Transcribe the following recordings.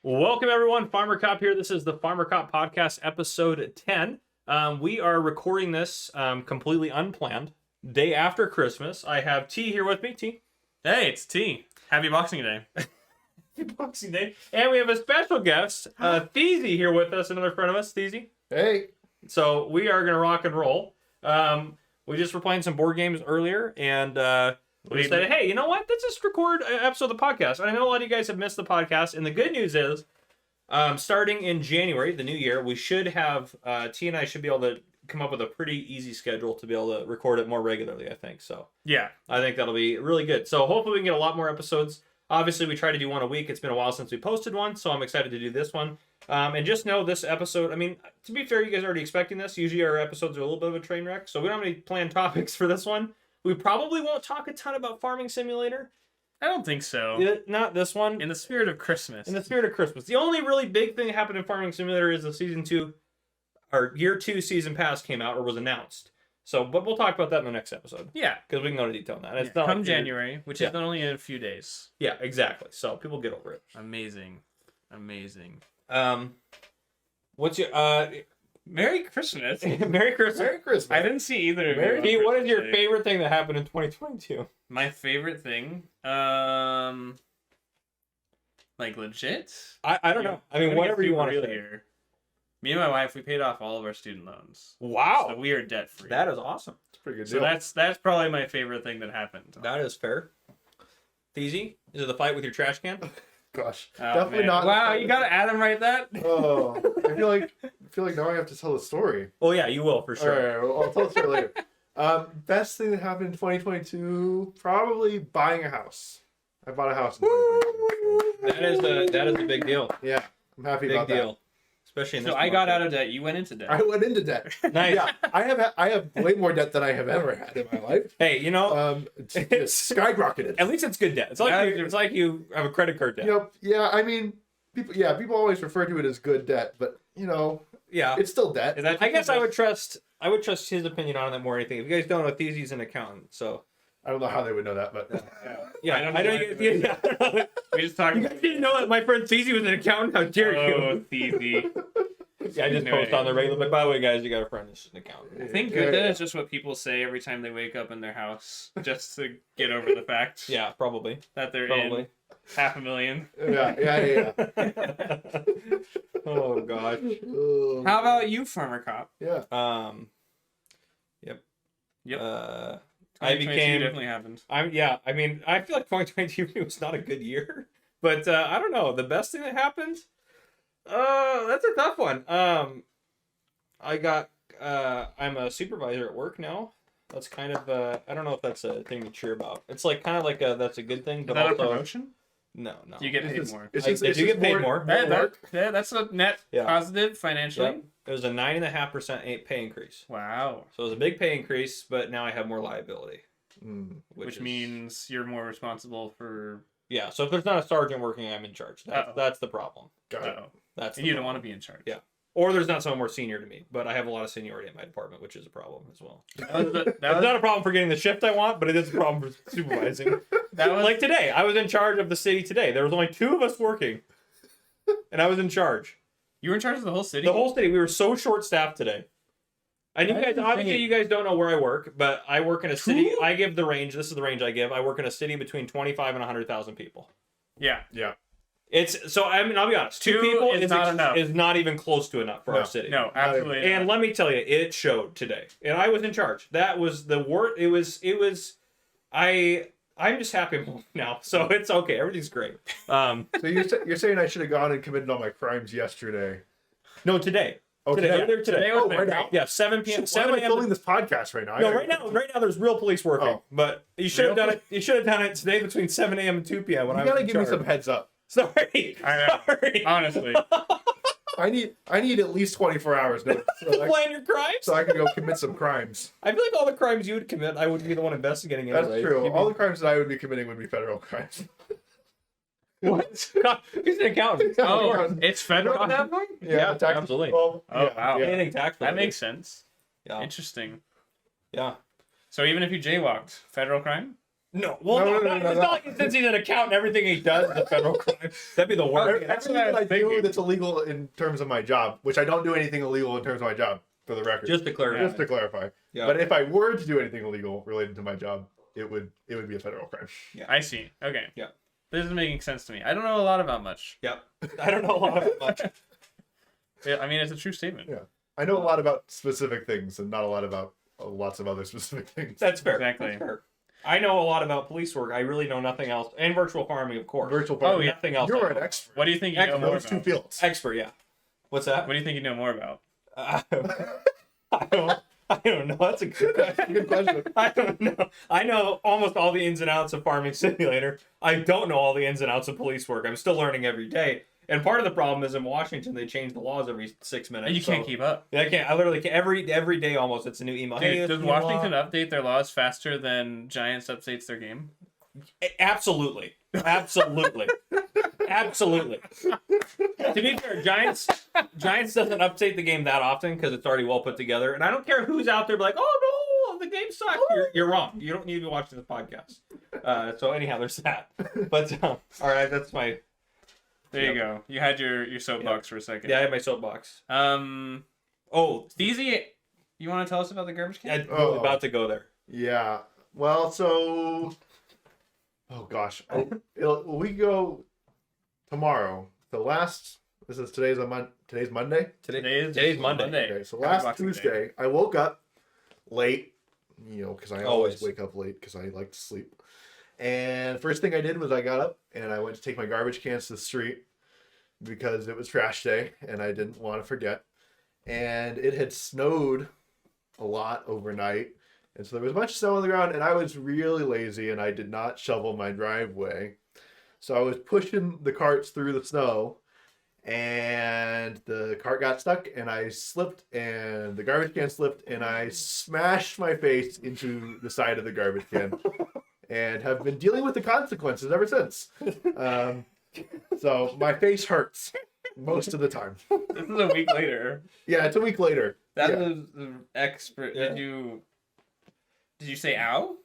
Welcome, everyone. Farmer Cop here. This is the Farmer Cop Podcast, episode 10. We are recording this completely unplanned, day after Christmas. I have T here with me. T. Hey, it's T. Happy Boxing Day. Boxing Day. And we have a special guest, Theezy, here with us, another friend of us, Theezy. Hey. So we are going to rock and roll. We just were playing some board games earlier, and we decided, hey, you know what? Let's just record an episode of the podcast. I know a lot of you guys have missed the podcast, and the good news is, starting in January, the new year, we should have, T and I should be able to come up with a pretty easy schedule to be able to record it more regularly, I think. So Yeah. I think that'll be really good. So hopefully we can get a lot more episodes. Obviously, we try to do one a week. It's been a while since we posted one, so I'm excited to do this one. And just know this episode, I mean, to be fair, you guys are already expecting this. Usually our episodes are a little bit of a train wreck, so we don't have any planned topics for this one. We probably won't talk a ton about Farming Simulator. I don't think so. Not this one. In the spirit of Christmas. In the spirit of Christmas. The only really big thing that happened in Farming Simulator is the season 2, or year 2 season pass came out or was announced. So, but we'll talk about that in the next episode. Yeah. Because we can go into detail on that. It's Yeah. not Come like January, which is not only in a few days. Yeah, exactly. So people get over it. Amazing. Amazing. What's your Merry Christmas. Merry Christmas. Merry Christmas. I didn't see either of you. Pete, on what is your Christmas Day. favorite thing that happened in 2022? My favorite thing? Like legit? I don't know. I mean, I'm gonna whatever get you super want to real say. here. Me and my wife, we paid off all of our student loans. Wow. So we are debt free. That is awesome. It's a pretty good So deal. that's probably my favorite thing that happened. That is fair. Easy. Is it the fight with your trash can? Gosh, Oh, definitely man. not. Wow, you got Adam right that? Oh, I feel like now I have to tell the story. Oh yeah, you will for sure. All right, well, I'll tell the story later. Best thing that happened in 2022, probably buying a house. I bought a house in 2022. That is a big deal. Yeah, I'm happy Big about deal. Especially in this So I got market. out of debt. You went into debt. that. I went into debt. Nice. Yeah, I have way more debt than I have ever had in my life. Hey, you know, It's skyrocketed. at least it's good debt. It's like you have a credit card debt. You know, yeah, I mean, people always refer to it as good debt, but you know, Yeah. it's still debt. Is that I guess I would trust his opinion on it more than anything. If you guys don't know, Theezy's an accountant, so I don't know how they would know that, but yeah, I know you. Yeah, We just talked you guys didn't know that my friend Theezy was an accountant. How dare you? Oh, Phoebe. Yeah, I just post on the regular. But by the way, guys, you got a friend that's an accountant. I think good debt is just what people say every time they wake up in their house, just to get over the fact Yeah, probably. that they're Probably. in $500,000. yeah. Oh god. How about you, Farmer Cop? Yeah. Yep. Yep. I 2022 became. definitely happened. I mean, I feel like 2022 was not a good year, but I don't know. The best thing that happened. That's a tough one. I got. I'm a supervisor at work now. That's kind of. I don't know if that's a thing to cheer about. It's like kind of like that's a good thing, Is but that a also promotion? no. You get paid It's more. It's I just, did it's you just get paid more? Yeah, that's a net Yeah. positive financially. Yep. It was a 9.5% pay increase. Wow. So it was a big pay increase, but now I have more liability, Which is- means you're more responsible for. yeah. So if there's not a sergeant working, I'm in charge. That's the problem. Got it. Oh, That's and the you don't problem. want to be in charge. Yeah. Or there's not someone more senior to me, but I have a lot of seniority in my department, which is a problem as well. That That's was, not a problem for getting the shift I want, but it is a problem for supervising. that was Like today, I was in charge of the city today. There was only 2 of us working, and I was in charge. you were in charge of the whole city. The whole city, we were so short-staffed today. And you guys, obviously, you guys don't know where I work, but I work in a city. Who? I give the range. This is the range I give. I work in a city between 25 and 100,000 people. Yeah. Yeah. It's so. I mean, I'll be honest. 2 2 people is not enough. Is not even close to enough for No. our city. No, absolutely. And not. let me tell you, it showed today. And I was in charge. That was the word. It was. I'm just happy I'm home now, so it's okay. Everything's great. So you're saying I should have gone and committed all my crimes yesterday? No, today. Oh, Today. today. Earlier today. Today was Oh, right now. Yeah, 7 p.m. Why am 7 I filming a.m. this podcast right now? No, right now there's real police working. Oh. But you should have Real? done it. You should have done it today between 7 a.m. and 2 p.m. when I You was gotta in give me charge. some heads up. Sorry. I know. Sorry. Honestly. I need at least 24 hours notice Plan your crimes. so I can go commit some crimes. I feel like all the crimes you would commit, I would be the one investigating it. That's anyways. true. You'd be- All the crimes that I would be committing would be federal crimes. What? He's an accountant. Oh, it's federal Right. at that point? Yeah, tax- absolutely. Well, Oh, yeah, wow. yeah. Anything tax That makes sense. Yeah. Interesting. Yeah. So even if you jaywalked, federal crime? No, well, No, no, no, no, it's no, not no. like since he's an accountant, everything he does is a federal crime. That'd be the worst. Everything that I do that's illegal in terms of my job, which I don't do anything illegal in terms of my job, for the record. Just to clarify. Just to clarify. Yeah. But if I were to do anything illegal related to my job, it would be a federal crime. I see. Okay. Yeah. This is making sense to me. I don't know a lot about much. Yep. I don't know a lot about much. Yeah, I mean, it's a true statement. Yeah. I know a lot about specific things and not a lot about lots of other specific things. That's fair. Exactly. That's fair. I know a lot about police work. I really know nothing else. And virtual farming, of course. Virtual Oh, farming. yeah. Nothing else. You're I an know. expert. What do you think you know more Those two about? fields. Expert, yeah. What's that? What do you think you know more about? I don't know. That's a good question. Good question. I don't know. I know almost all the ins and outs of Farming Simulator. I don't know all the ins and outs of police work. I'm still learning every day. And part of the problem is in Washington they change the laws every 6 minutes. You can't keep up. I can't. I literally can't. Every day almost it's a new email. Hey, Dude, this does new Washington law. update their laws faster than Giants updates their game? Absolutely. Absolutely. Absolutely. To be fair, Giants doesn't update the game that often because it's already well put together. And I don't care who's out there like, oh no, the game sucks. You're wrong. You don't need to be watching this podcast. So anyhow, there's that. But all right, that's my. There you go. You had your soapbox for a second. Yeah, I have my soapbox. Oh, Theezy, you want to tell us about the garbage can? I'm really about to go there. Yeah. Well, so. Oh gosh. We go tomorrow. Today's Monday. Today's Monday. Okay, so last Boxing Day. Tuesday, I woke up late, because I always Always. wake up late because I like to sleep. And first thing I did was I got up and I went to take my garbage cans to the street because it was trash day and I didn't want to forget. And it had snowed a lot overnight. And so there was a bunch of snow on the ground and I was really lazy and I did not shovel my driveway. So I was pushing the carts through the snow and the cart got stuck and I slipped and the garbage can slipped and I smashed my face into the side of the garbage can and have been dealing with the consequences ever since. So my face hurts most of the time. This is a week later. Yeah, it's a week later. That Yeah. was the expert. Yeah. Did you say ow?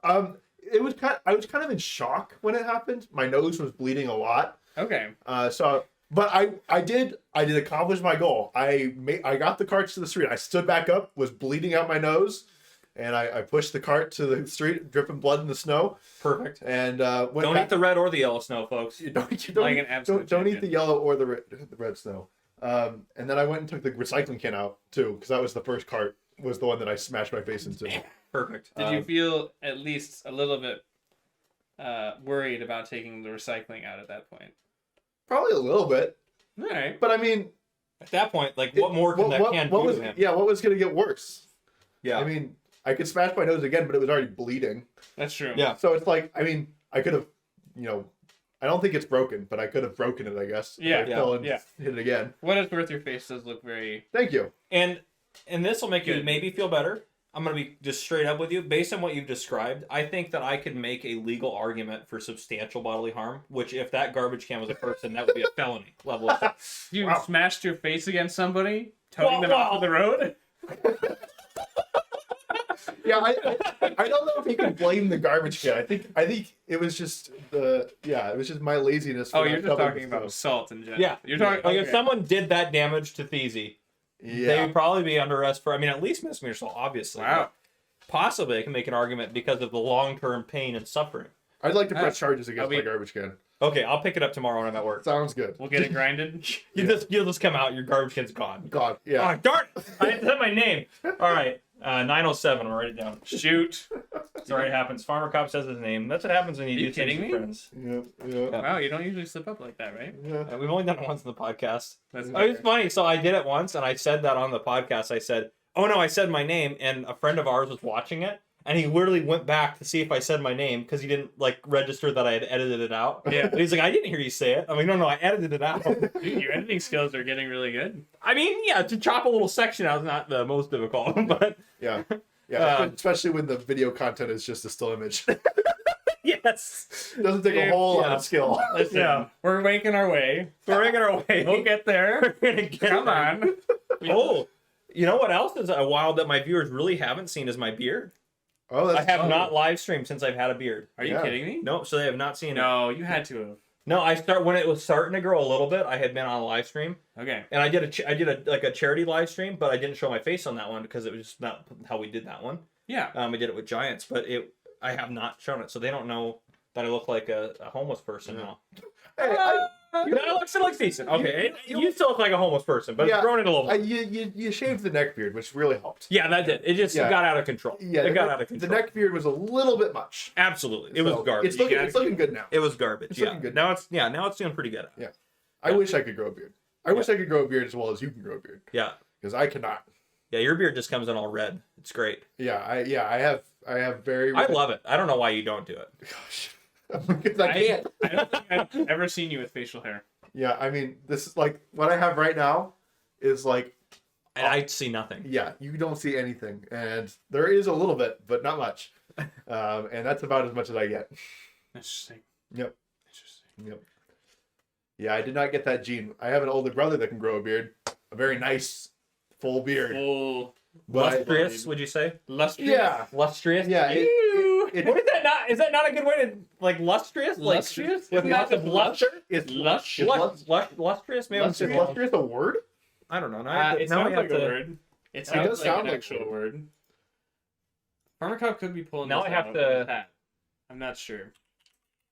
I was kind of in shock when it happened. My nose was bleeding a lot. Okay. But I did accomplish my goal. I got the carts to the street. I stood back up, was bleeding out my nose, and I pushed the cart to the street, dripping blood in the snow. Perfect. And went Don't back. eat the red or the yellow snow, folks. You don't Like eat- an absolute don't eat champion. the yellow or the red snow. And then I went and took the recycling can out too, because that was the first cart. Was the one that I smashed my face into. Perfect. Did you feel at least a little bit worried about taking the recycling out at that point? Probably a little bit, All right. but I mean, At that point, like, what more can that can do was, to him? Yeah, what was going to get worse? Yeah. I mean, I could smash my nose again, but it was already bleeding. That's true. Yeah. So it's like, I mean, I could have, I don't think it's broken, but I could have broken it, I guess. if Yeah, I fell and yeah. hit it again. What it's worth, your face does look very. Thank you. And this will make you Good. maybe feel better. I'm going to be just straight up with you. Based on what you've described, I think that I could make a legal argument for substantial bodily harm, which if that garbage can was a person, that would be a felony level of stuff. You Wow. smashed your face against somebody, toting them Wow. off of the road. Yeah, I don't know if you can blame the garbage can. I think it was just it was just my laziness. for Oh, not you're just shoveling talking the about snow. salt in general. Yeah. You're talking. Like, if okay. someone did that damage to Theezy, they Yeah. would probably be under arrest for, at least misdemeanor assault, obviously. Wow. Possibly I can make an argument because of the long-term pain and suffering. I'd like to press charges against I'll be- my garbage can. Okay, I'll pick it up tomorrow when I'm at work. Sounds good. We'll get it grinded. You'll just come out, your garbage can's gone. God, yeah. Oh, darn it! I didn't say my name. All right, 907. I'm gonna write it down. Shoot. Sorry, it happens. Farmer Cop says his name. That's what happens when you Are you do things kidding with me? friends. Yeah. Wow, you don't usually slip up like that, right? Yeah. We've only done it once in the podcast. That's Oh, it's funny. So I did it once, and I said that on the podcast. I said, "Oh no, I said my name," and a friend of ours was watching it, and he literally went back to see if I said my name because he didn't register that I had edited it out. Yeah. And he's like, "I didn't hear you say it." I'm like, "No, I edited it out." Dude, your editing skills are getting really good. I mean, yeah, to chop a little section out is not the most difficult, but Yeah. Yeah. Especially when the video content is just a still image. It yes, doesn't take a Dude, whole lot yeah. of skill. Listen, Yeah. we're making our way. we're making our way. We'll get there. We're gonna get Come there. on. Oh, you know what else is wild that my viewers really haven't seen is my beard. Oh, I have not live streamed since I've had a beard. Are you Yeah. kidding me? No, so they have not seen it. No, you had to have. No, when it was starting to grow a little bit. I had been on a live stream, Okay. and I did a charity live stream, but I didn't show my face on that one because it was just not how we did that one. Yeah. We did it with Giants, but I have not shown it, so they don't know that I look like a homeless person now. Hey, It looks decent. Okay, you still look like a homeless person, but Yeah, it's grown in a little bit. you shaved the neck beard, which really helped. Yeah, that did. It just Yeah. got out of control. Yeah, it got out of control. The neck beard was a little bit much. Absolutely, it was So, garbage. It's looking good now. It was garbage. It's Yeah. looking good. Now it's doing pretty good. Yeah. I wish I could grow a beard. I wish I could grow a beard as well as you can grow a beard. Yeah. Because I cannot. Yeah, your beard just comes in all red. It's great. I have very. I love it. I don't know why you don't do it. Gosh. Because I can't. I don't think I've ever seen you with facial hair. Yeah, I mean, this is like what I have right now is like, And I see nothing. yeah, you don't see anything, and there is a little bit, but not much, and that's about as much as I get. Interesting. Yep. Interesting. Yep. Yeah, I did not get that gene. I have an older brother that can grow a beard, a very nice, full beard. Full. But Lustrous, would you say? Lustrous. yeah, Lustrous? yeah. What is that not? Is that not a good way to like lustrous? Like Lustrous? with lots of luster? It's Lush. Lustrous? Maybe I'm Is saying lustrous a word? I don't know. It now sounds we have like a to. word. It does sounds like sound an like a actual word. Farmer Cop could be pulling Now this I have out to- of his hat. I'm not sure.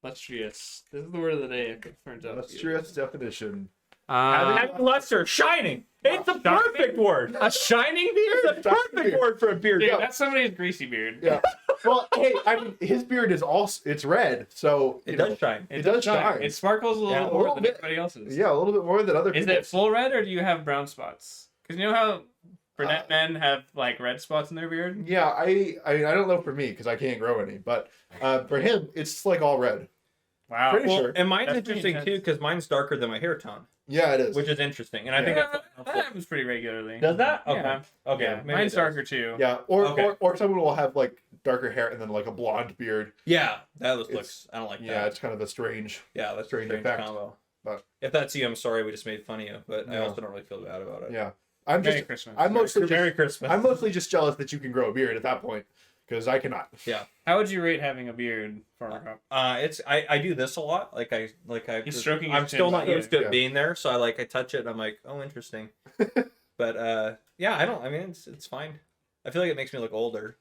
Lustrous. This is the word of the day. If it turns out. Lustrous definition. Having luster, shining. It's the perfect word. A shining beard. It's a perfect word for a beard. Dude, Yeah. that's somebody's greasy beard. Yeah. Well, hey, I mean, his beard is also it's red, so It you does know, shine. It does shine. It sparkles a little Yeah, bit a more little than bit. everybody else's. Yeah, a little bit more than other Is people. it full red or do you have brown spots? Because you know how brunette men have like red spots in their beard. Yeah, I mean, I don't know for me because I can't grow any, but for him, it's like all red. Wow. Pretty Well, sure. and mine's That's pretty interesting too intense. because mine's darker than my hair tone, Yeah, it is. which is interesting. And I Yeah. think Yeah, that's that happens pretty regularly. does that? Okay. Yeah. Okay. Yeah, maybe mine's it does. darker too. Yeah, or, Okay. or someone will have like darker hair and then like a blonde beard. Yeah, that looks. It's- I don't like Yeah, that. it's kind of a strange. Yeah, that's a strange strange effect. combo. But- if that's you, I'm sorry. We just made fun of you, but I No. also don't really feel bad about it. Yeah, I'm Merry just. Christmas. I'm mostly Merry just. Christmas. I'm mostly just jealous that you can grow a beard at that point because I cannot. How would you rate having a beard, Farmer Cop? It's I do this a lot. He's stroking his I'm still chin, not by the used to way. it being there, so I touch it and I'm like, oh, interesting. But yeah, I mean, it's fine. I feel like it makes me look older.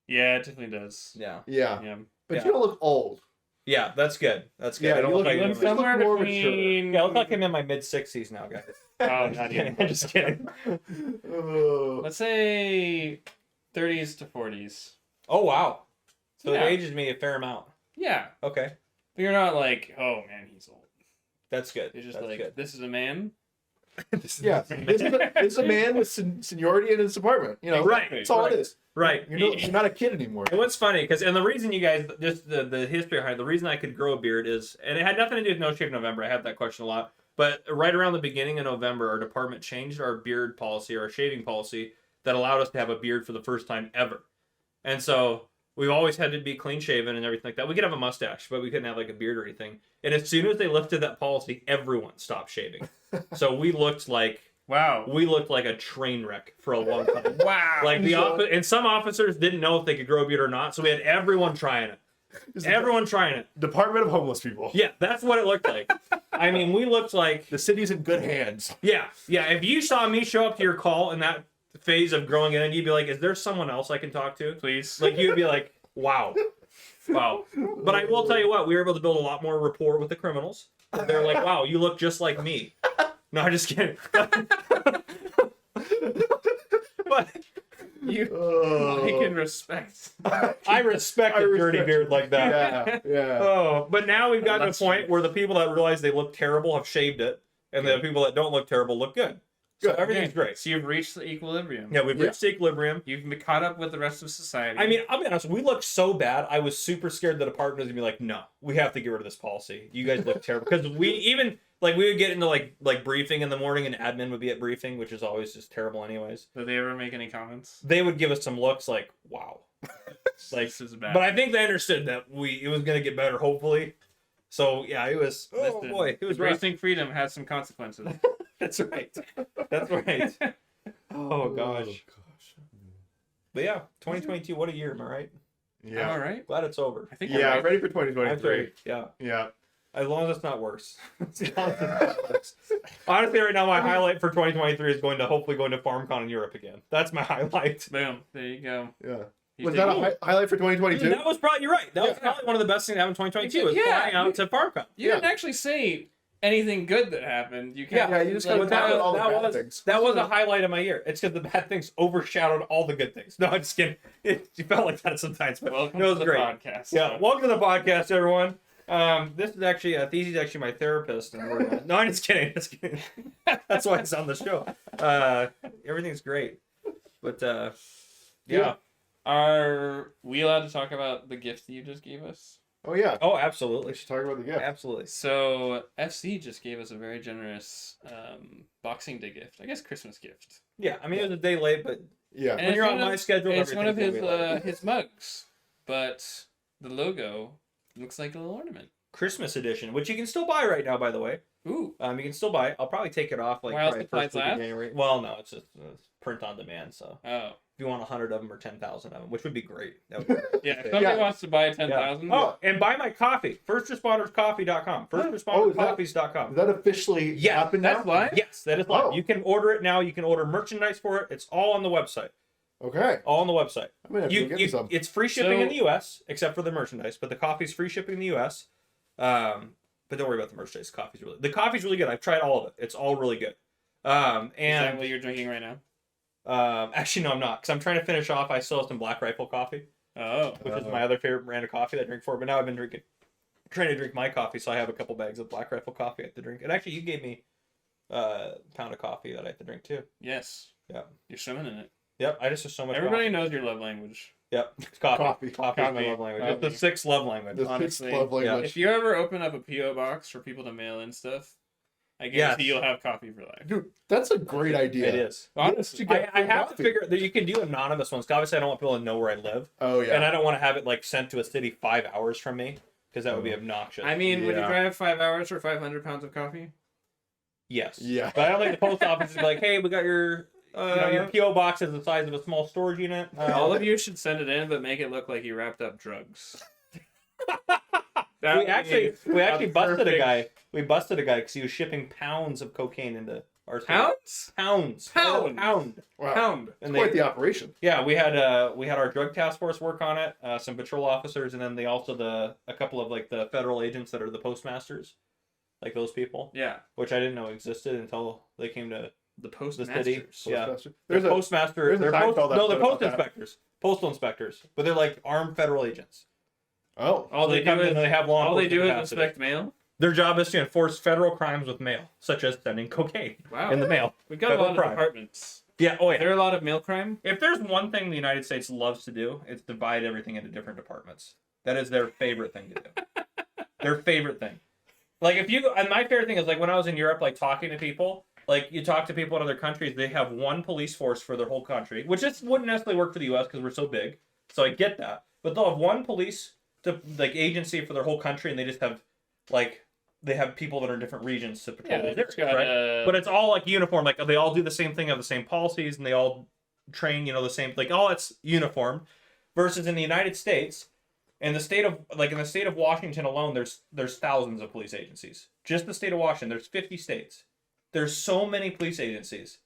Yeah, it definitely does. Yeah. Yeah, Yeah. but Yeah. you don't look old. Yeah, that's good. That's good. Yeah, I don't you look look- like you I'm look in my- somewhere Somewhere between- yeah, I look like I'm in my mid 60s now, guys. Oh, not even. I'm just kidding. Oh. Let's say 30s to 40s. Oh wow. So Yeah. it ages me a fair amount. Yeah. Okay, But you're not like, oh man, he's old. that's good. You're just That's like, good. this is a man. Yeah, this is a man with seniority in his department. You know, Right. That's all right. it is. Right. You're not a kid anymore. And what's funny, and the reason you guys, just the history behind it, the reason I could grow a beard is, and it had nothing to do with No Shave November. I had that question a lot. But right around the beginning of November, our department changed our beard policy, our shaving policy, that allowed us to have a beard for the first time ever. And so we've always had to be clean shaven and everything like that. We could have a mustache, but we couldn't have like a beard or anything. And as soon as they lifted that policy, everyone stopped shaving. So we looked like a train wreck for a long time. Wow. Like So- and some officers didn't know if they could grow a beard or not, so we had everyone trying it. Everyone trying it. Department of Homeless People. Yeah, that's what it looked like. I mean, we looked like The city's in good hands. yeah. If you saw me show up to your call in that phase of growing it in, you'd be like, "Is there someone else I can talk to?" Please. Like you'd be like, "Wow, wow." But I will tell you what, we were able to build a lot more rapport with the criminals. They're like, "Wow, you look just like me." No, I'm just kidding. But You Oh. I can respect. I respect a dirty respect beard like that. Yeah. Oh, but now we've gotten to a That's point true. where the people that realize they look terrible have shaved it, and the people that don't look terrible look good. So Good. everything's great. So you've reached the equilibrium. Yeah, we've reached equilibrium. You've been caught up with the rest of society. I mean, I'll be honest, we looked so bad. I was super scared the department was gonna be like, no, we have to get rid of this policy. You guys look terrible. Because we even we would get into like briefing in the morning and admin would be at briefing, which is always just terrible anyways. did they ever make any comments? They would give us some looks like, wow. Like This is bad. but I think they understood that it was gonna get better, hopefully. So yeah, it was oh Listen, boy, it was rough. Embracing freedom has some consequences. That's right. That's right. Oh gosh. But yeah, 2022, what a year, am I right? Yeah. All right. Glad it's over. I think Yeah, we're I'm right. ready for I'm 2023. ready. Yeah. Yeah. As long as it's not worse. As long as it's not worse. Honestly, right now, my highlight for 2023 is hopefully going to FarmCon in Europe again. That's my highlight. Boom. There you go. Yeah. You Was take- that a highlight for 2022? That was probably, you're right. That was Yeah. probably one of the best things that happened in 2022 was Yeah. flying out to FarmCon. You didn't actually say anything good that happened. You Yeah, kind Yeah, you just gotta But talk about all the bad was, things. that was a highlight of my year. It's because the bad things overshadowed all the good things. No, I'm just kidding. It felt like that sometimes, but Welcome it was to the great. podcast. Yeah, welcome to the podcast, everyone. This is actually Theezy's actually my therapist, and we're no, I'm just kidding. Just kidding. That's why it's on the show. Everything's great, but yeah. Are we allowed to talk about the gift that you just gave us? Oh yeah. Oh, We absolutely, should talk about the gift. absolutely. So FC just gave us a very generous Boxing Day gift. I guess Christmas gift. Yeah, I mean it was a day late, but Yeah. And when it's you're on one of- my schedule, It's one of everything's his gonna be late. his mugs, but the logo looks like a little ornament. Christmas edition, which you can still buy right now, by the way. Ooh. You can still buy it. I'll probably take it off like While probably supplies first week of last? January. Well, no, it's just print on demand. So Oh. if you want 100 of them or 10,000 of them, which would be great. That would be great. Yeah. If somebody wants to buy 10,000. Oh, and buy my coffee. FirstRespondersCoffee.com. FirstRespondersCoffees.com. Is that officially Yeah, happened That's now? live? Yes, that is live. Oh. You can order it now. You can order merchandise for it. It's all on the website. Okay. All on the website. I'm gonna have to go get me some. It's free shipping So- in the U.S. except for the merchandise, but the coffee's free shipping in the U.S. But don't worry about the merchandise. The coffee's really good. I've tried all of it. It's all really good. Is that And what you're drinking right now? actually, no, I'm not, because I'm trying to finish off. I still have some Black Rifle coffee, Oh. which is my other favorite brand of coffee that I drink for. But now I've been trying to drink my coffee, so I have a couple bags of Black Rifle coffee I have to drink. And actually, you gave me a pound of coffee that I have to drink too. Yes. Yeah. You're swimming in it. Yep, I just have so much. Everybody coffee. knows your love language. Yep, it's coffee. Coffee. Coffee is my Coffee. love language. Coffee. It's the sixth love language. The honestly, sixth love language. If you ever open up a PO box for people to mail in stuff, I Yes. guarantee you'll have coffee for life. Dude, that's a great idea. It is. Honestly. You get I free have to coffee. figure that you can do anonymous ones. 'Cause obviously, I don't want people to know where I live, Oh yeah. and I don't want to have it like sent to a city 5 hours from me because that would be obnoxious. I mean, would you Yeah. drive 5 hours for 500 pounds of coffee? Yes. Yeah. But I don't think the post office is like, hey, we got your, your PO box is the size of a small storage unit. All of you should send it in, but make it look like you wrapped up drugs. we actually busted a perfect- guy. We busted a guy because he was shipping pounds of cocaine into our state. Pounds? Pounds. Pounds. Pound. Wow. Pound. And Quite they, the operation. yeah, we had our drug task force work on it, some patrol officers, and then they also a couple of like the federal agents that are the postmasters, like those people, Yeah. which I didn't know existed until they came to The the postmasters. city. Yeah. Postmaster. They're There's a postmaster. there's a They're Seinfeld no, they're episode post about that. inspectors, postal inspectors, but they're like armed federal agents. oh. All they do come in is and they have law all they do is enforcement capacity. inspect mail. Their job is to enforce federal crimes with mail, such as sending cocaine Wow. in the mail. We've got a Federal lot crime. of departments. Yeah. Oh Is there yeah. a lot of mail crime? If there's one thing the United States loves to do, it's divide everything into different departments. That is their favorite thing to do. Their favorite thing. Like if you go, and my favorite thing is like when I was in Europe, like talking to people. Like you talk to people in other countries, they have one police force for their whole country, which just wouldn't necessarily work for the U.S. because we're so big. So I get that, but they'll have one police agency for their whole country, and they just have like they have people that are in different regions to patrol those areas, right? But it's all like uniform. Like they all do the same thing, have the same policies, and they all train, the same. Like all it's uniform. Versus in the United States, in the state of Washington alone, there's thousands of police agencies. Just the state of Washington, there's 50 states. There's so many police agencies,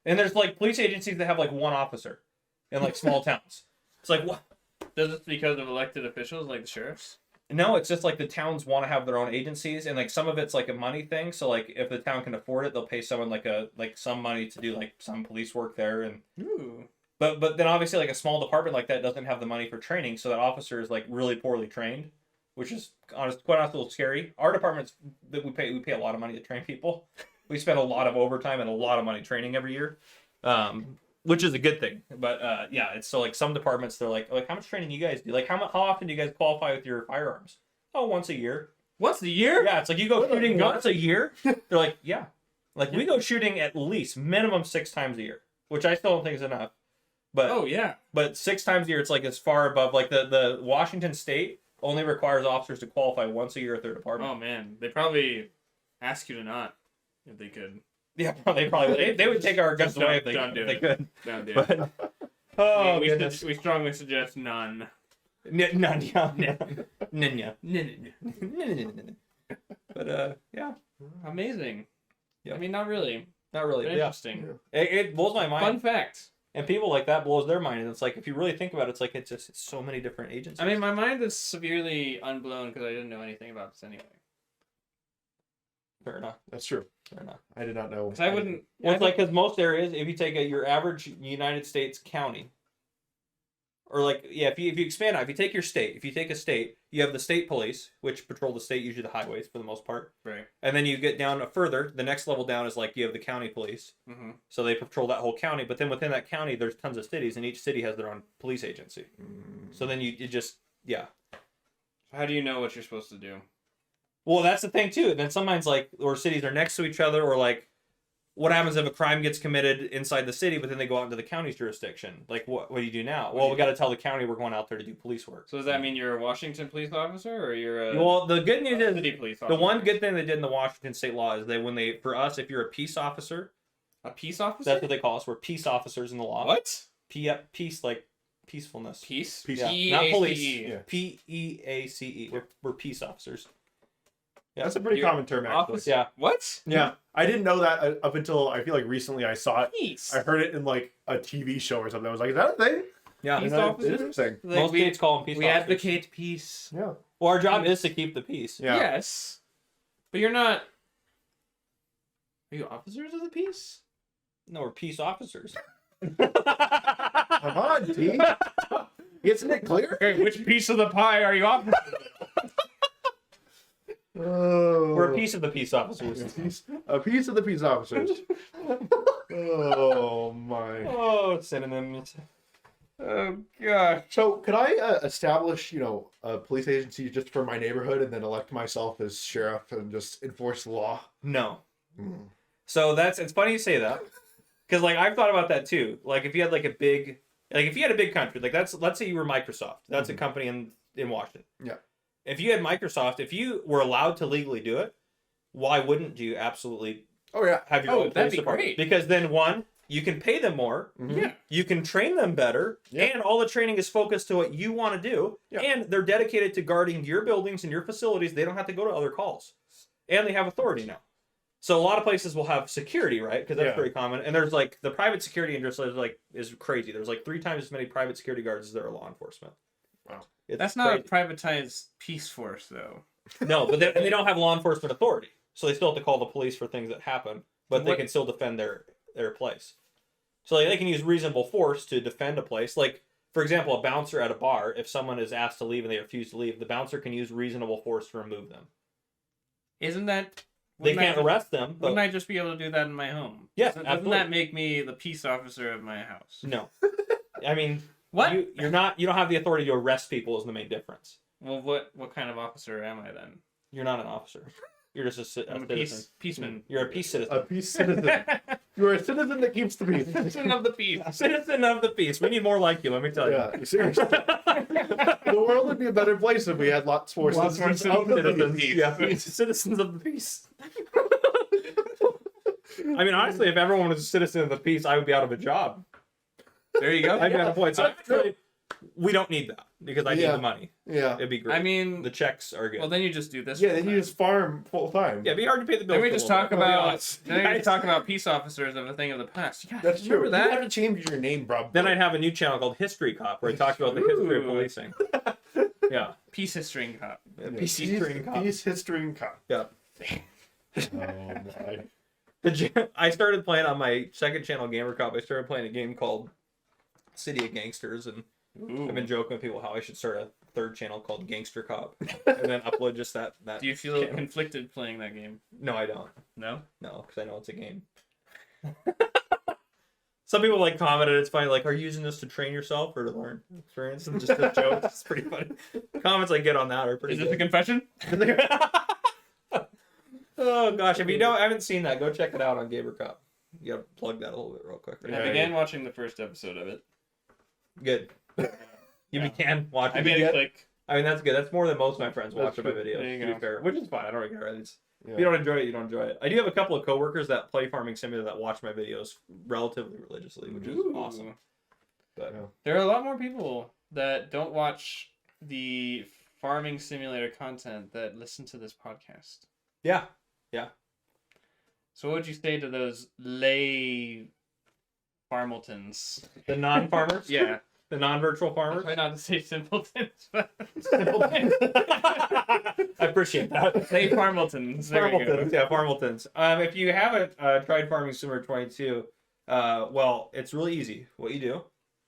and there's like police agencies that have like one officer in like small towns. It's like what? Does it because of elected officials like the sheriffs? No, it's just like the towns want to have their own agencies, and like some of it's like a money thing. So like if the town can afford it, they'll pay someone like some money to do like some police work there. And Ooh. but then obviously like a small department like that doesn't have the money for training, so that officer is like really poorly trained, which is quite honestly a little scary. Our departments that we pay a lot of money to train people. We spend a lot of overtime and a lot of money training every year. Which is a good thing, but yeah, it's so like some departments they're like how much training you guys do? Like how often do you guys qualify with your firearms? Oh, once a year. Once a year? Yeah, it's like you go What a shooting gun. once a year. They're like, yeah, like we go shooting at least minimum 6 times a year, which I still don't think is enough. But Oh yeah. but 6 times a year, it's like it's far above. Like the Washington State only requires officers to qualify once a year at their department. Oh man, they probably ask you to not if they could. Yeah, they probably would. They would take our guns Just away if don't do they it. could. Don't do it. But Oh, we goodness. we strongly suggest none. None, yeah. But yeah, Amazing. Yeah. I mean, not really. not really. But But yeah, interesting. it blows my mind. Fun fact. And people like that blows their mind. And it's like, if you really think about it, it's like it's so many different agencies. I mean, my mind is severely unblown because I didn't know anything about this anyway. fair enough. That's true. Fair enough. I did not know. Because I wouldn't. Well, it's I like, because most areas, if you take your average United States county, or like, yeah, if you expand out, if you take your state, if you take a state, you have the state police, which patrol the state, usually the highways for the most part. Right. And then you get down further, the next level down is like you have the county police. Mm-hmm. So they patrol that whole county, but then within that county, there's tons of cities, and each city has their own police agency. So then you just, yeah. How do you know what you're supposed to do? Well, that's the thing too. And then sometimes like, or cities are next to each other, or like, what happens if a crime gets committed inside the city, but then they go out into the county's jurisdiction? Like, what do you do now? Well, we got to tell the county we're going out there to do police work. So does that mean you're a Washington police officer or you're a Well, the good news is city police officer? the one good thing they did in the Washington state law is that when they, for us, if you're a peace officer, A peace officer? that's what they call us. We're peace officers in the law. What? Peace, like peacefulness. Peace? Peace. Yeah, not police. P-E-A-C-E. Yeah. P-E-A-C-E. We're peace officers. Yeah. That's a pretty You're common term, actually. Office? Yeah. What? Yeah, I didn't know that up until I feel like recently I saw it. Peace. I heard it in like a TV show or something. I was like, is that a thing? Yeah. Peace And then officers? It is a thing. Like, Most states call them peace we officers. advocate peace. Yeah. Well, our job is to keep the peace. Yeah. Yes. But you're not. Are you officers of the peace? No, we're peace officers. Come on, T. Isn't it clear? Okay, which piece of the pie are you officers? Oh. We're a piece of the peace officers. A piece of the peace officers. Oh my. Oh, synonyms. Oh gosh. So could I establish, a police agency just for my neighborhood and then elect myself as sheriff and just enforce the law? No. Mm. So it's funny you say that, because like I've thought about that too. Like if you had if you had a big country, like let's say you were Microsoft. That's a company in Washington. Yeah. If you had Microsoft, if you were allowed to legally do it, why wouldn't you absolutely Oh yeah. have your Oh, own that'd police be department? great. Because then one, you can pay them more. Mhm. Yeah. You can train them better, Yeah. and all the training is focused to what you want to do. Yeah. And they're dedicated to guarding your buildings and your facilities. They don't have to go to other calls, and they have authority now. So a lot of places will have security, right? Because that's Yeah. very common. And there's like the private security industry is crazy. There's like 3 times as many private security guards as there are law enforcement. Wow. It's That's not crazy. a privatized peace force, though. No, but they don't have law enforcement authority, so they still have to call the police for things that happen, but they What- can still defend their place. So like, they can use reasonable force to defend a place. Like, for example, a bouncer at a bar, if someone is asked to leave and they refuse to leave, the bouncer can use reasonable force to remove them. Isn't that? They wouldn't can't I- arrest them, but Wouldn't I just be able to do that in my home? Yeah, Doesn't absolutely. that make me the peace officer of my house? no. I mean, What? you don't have the authority to arrest people is the main difference. Well, what kind of officer am I then? You're not an officer. You're just a I'm a citizen. peaceman. You're a peace citizen. A peace citizen. You're a citizen that keeps the peace. Citizen of the peace. Citizen of the peace. We need more like you, let me tell you. Yeah, seriously. The world would be a better place if we had lots more Lots more citizens of the Citizens, peace. yeah. Citizens of the peace. I mean, honestly, if everyone was a citizen of the peace, I would be out of a job. There you go. I'd be unemployed. So actually, we don't need that because I need Yeah. the money. Yeah. It'd be great. I mean, the checks are good. well, then you just do this. Yeah, full then you time. just farm full time. yeah, it'd be hard to pay the bills. Then we for a just little talk bit. about. Then we just talk about peace officers of a thing of the past. Yeah, That's true. remember You that? have to change your name, bro. Then I'd have a new channel called History Cop where I talk about the history of Ooh. policing. Yeah. Peace history cop. Peace history cop. Peace history and cop. Yeah. Oh my. I started playing on my second channel, Gamer Cop. I started playing a game called City of Gangsters, and Ooh. I've been joking with people how I should start a third channel called Gangster Cop, and then upload just that. Do you feel channel. conflicted playing that game? No, I don't. No. No, because I know it's a game. Some people like commented, it's funny, like, are you using this to train yourself or to learn experience? And just a joke. It's pretty funny. Comments I get on that are pretty Is it the good. confession? Oh gosh, if you haven't seen that, go check it out on Gamer Cop. You gotta plug that a little bit real quick. I began watching the first episode of it. Good. You Yeah. can watch I it. made a click. I mean, that's good. That's more than most of my friends watch That's my true. videos, There you to be go. fair. Which is fine. I don't really care. If Yeah. you don't enjoy it, you don't enjoy it. I do have a couple of coworkers that play Farming Simulator that watch my videos relatively religiously, which is Ooh. awesome. But There are a lot more people that don't watch the farming simulator content that listen to this podcast. yeah. So what would you say to those lay farmiltons? The non-farmers? Yeah. The non-virtual farmers? Try not to say simpletons, but I appreciate that. lay farmiltons. There we go. Farmiltons, yeah, Farmiltons. If you haven't tried Farming Simulator 22, well, it's really easy. What you do,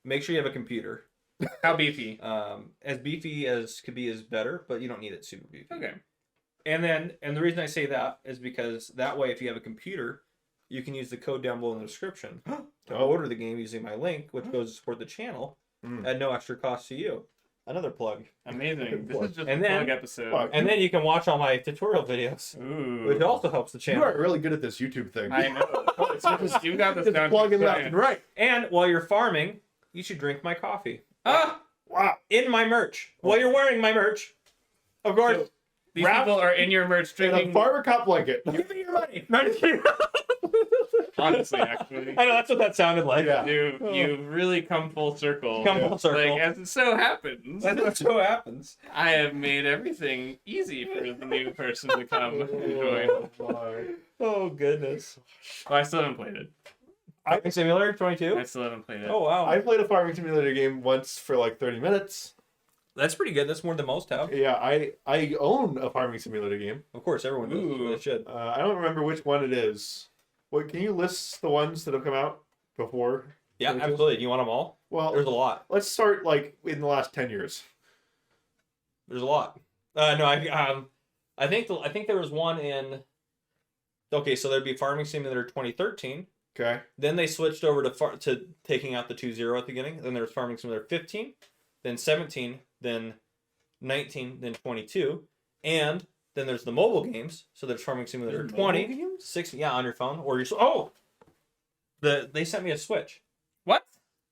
make sure you have a computer. How beefy? As beefy as could be is better, but you don't need it super beefy. Okay. And the reason I say that is because that way, if you have a computer, you can use the code down below in the description to order the game using my link, which goes to support the channel at no extra cost to you. Another plug. Amazing. This is just And a then- plug episode. Fuck. And then you can watch all my tutorial videos, Ooh. which also helps the You channel. are really good at this YouTube thing. I know. You got this Just down. plugging to left and right. And while you're farming, you should drink my coffee. Ah! Wow. In my merch. While you're wearing my merch. Of course. So, these Wrap- people are in your merch And a drinking. farmer cop blanket. Give me your money. No, just kidding. Honestly, actually. I know, that's what that sounded like. Yeah. You've really come full circle. Come full circle. Like, as it so happens, That's what happens. I have made everything easy for the new person to come and join. Oh, my. Oh, goodness. Well, I still haven't played it. Farming Simulator 22? I still haven't played it. Oh, wow. I played a farming simulator game once for like 30 minutes. That's pretty good. That's more than most have. Yeah, I own a farming simulator game. Of course, everyone does. Ooh. They should. I don't remember which one it is. What can you list the ones that have come out before? Yeah, 22? absolutely. Do you want them all? Well, There's a lot. let's start like in the last 10 years. There's a lot. No, I think there was one in. Okay, so there'd be Farming Simulator 2013. Okay. Then they switched over to taking out the 2.0 at the beginning. Then there was Farming Simulator 15, then 17, then 19, then 22, and then there's the mobile games. So there's Farming Simulator There's 20, mobile games? 60, yeah, on your phone or they sent me a Switch. What?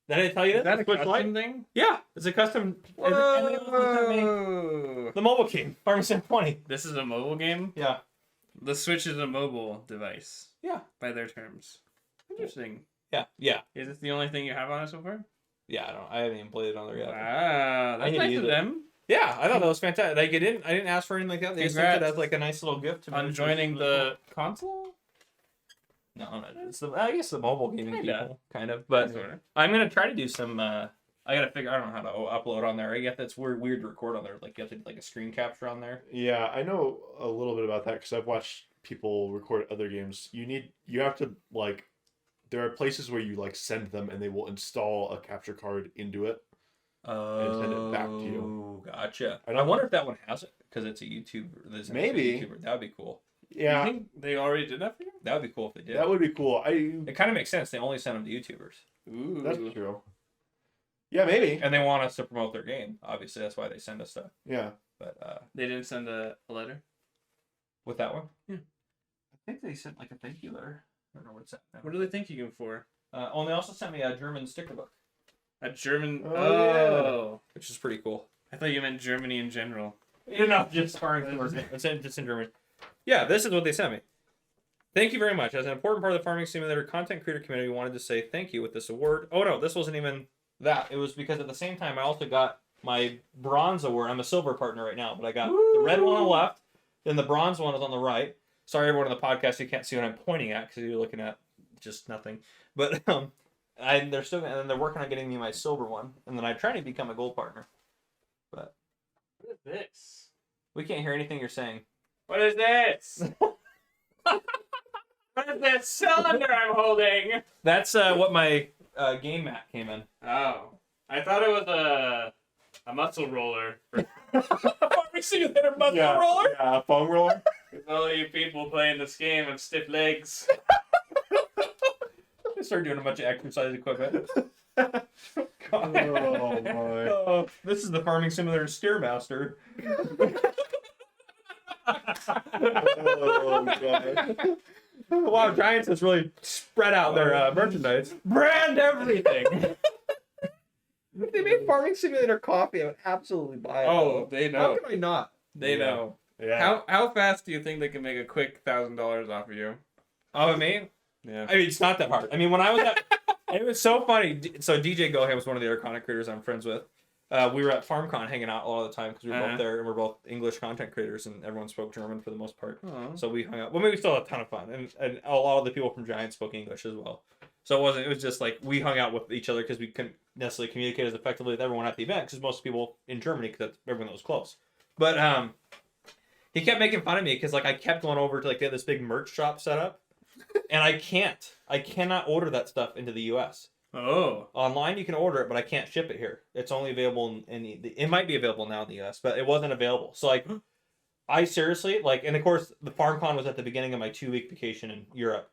Did I tell you Is that a Switch custom Lite? thing? Yeah, it's a custom. and they also sent me Whoa. the mobile game, Farming Sim 20. This is a mobile game? Yeah. The Switch is a mobile device. Yeah. By their terms. Interesting. Yeah. Is this the only thing you have on it so far? Yeah, I haven't even played it on there yet. Wow, I that's need to nice use of it. them. Yeah, I thought that was fantastic. Like I didn't ask for anything like that. They sent Congrats. it as like a nice little gift to me. On joining the console? No, it's I guess the mobile gaming Kinda. people, kind of. But Sorta. I'm gonna try to do some. I gotta figure. I don't know how to upload on there. I guess that's weird to record on there. Like you have to do like a screen capture on there. Yeah, I know a little bit about that because I've watched people record other games. You have to like, there are places where you like send them and they will install a capture card into it. And send it back to you. Gotcha. I I don't- wonder if that one has it because it's a YouTuber. There's actually a Maybe. YouTuber. That would be cool. Yeah, You think they already did that for you? That would be cool if they did. that would be cool. It kind of makes sense. They only send them to YouTubers, Ooh. That's true. Yeah, maybe. and they want us to promote their game. Obviously, that's why they send us stuff. Yeah. But They didn't send a letter? with that one, Yeah. I think they sent like a thank you letter. I don't know what's that. What are they thanking him for? And they also sent me a German sticker book, A German. Oh, Oh. which is pretty cool. I thought you meant Germany in general. You know, just farming. It's just in German. Yeah, this is what they sent me. Thank you very much. As an important part of the Farming Simulator content creator community, we wanted to say thank you with this award. Oh no, this wasn't even that. It was because at the same time I also got my bronze award. I'm a silver partner right now, but I got the red one on the left, then the bronze one is on the right. Sorry, everyone on the podcast, you can't see what I'm pointing at because you're looking at just nothing. But they're still, and then they're working on getting me my silver one, and then I'm trying to become a gold partner. But What is this? we can't hear anything you're saying. What is this? What is this cylinder I'm holding? That's what my game mat came in. Oh. I thought it was a muscle roller. Farming Simulator muscle roller. Yeah, foam roller. All you people playing this game have stiff legs. I started doing a bunch of exercise equipment. Oh my. Oh, this is the Farming Simulator Steermaster. Oh god. Wow, Giants has really spread out their merchandise. Brand everything. If they made Farming Simulator coffee, I would absolutely buy it. Oh, they How know. can I not? They Yeah. know. Yeah. How fast do you think they can make a quick $1,000 off of you? Oh, me? Yeah. I mean, it's not that hard. I mean, when I was at It was so funny. So DJ Gohan was one of the other content creators I'm friends with. We were at FarmCon hanging out all the time because we were both there, and we're both English content creators, and everyone spoke German for the most part. So we hung out. Well, we still had a ton of fun, and a lot of the people from Giant spoke English as well. So it was just like we hung out with each other because we couldn't necessarily communicate as effectively with everyone at the event because most people in Germany, because that's everyone that was close. But he kept making fun of me because like I kept going over to like they had this big merch shop set up, and I cannot order that stuff into the U.S. Oh. Online you can order it, but I can't ship it here. It's only available it might be available now in the US, but it wasn't available. So like I seriously like, and of course the FarmCon was at the beginning of my 2-week vacation in Europe.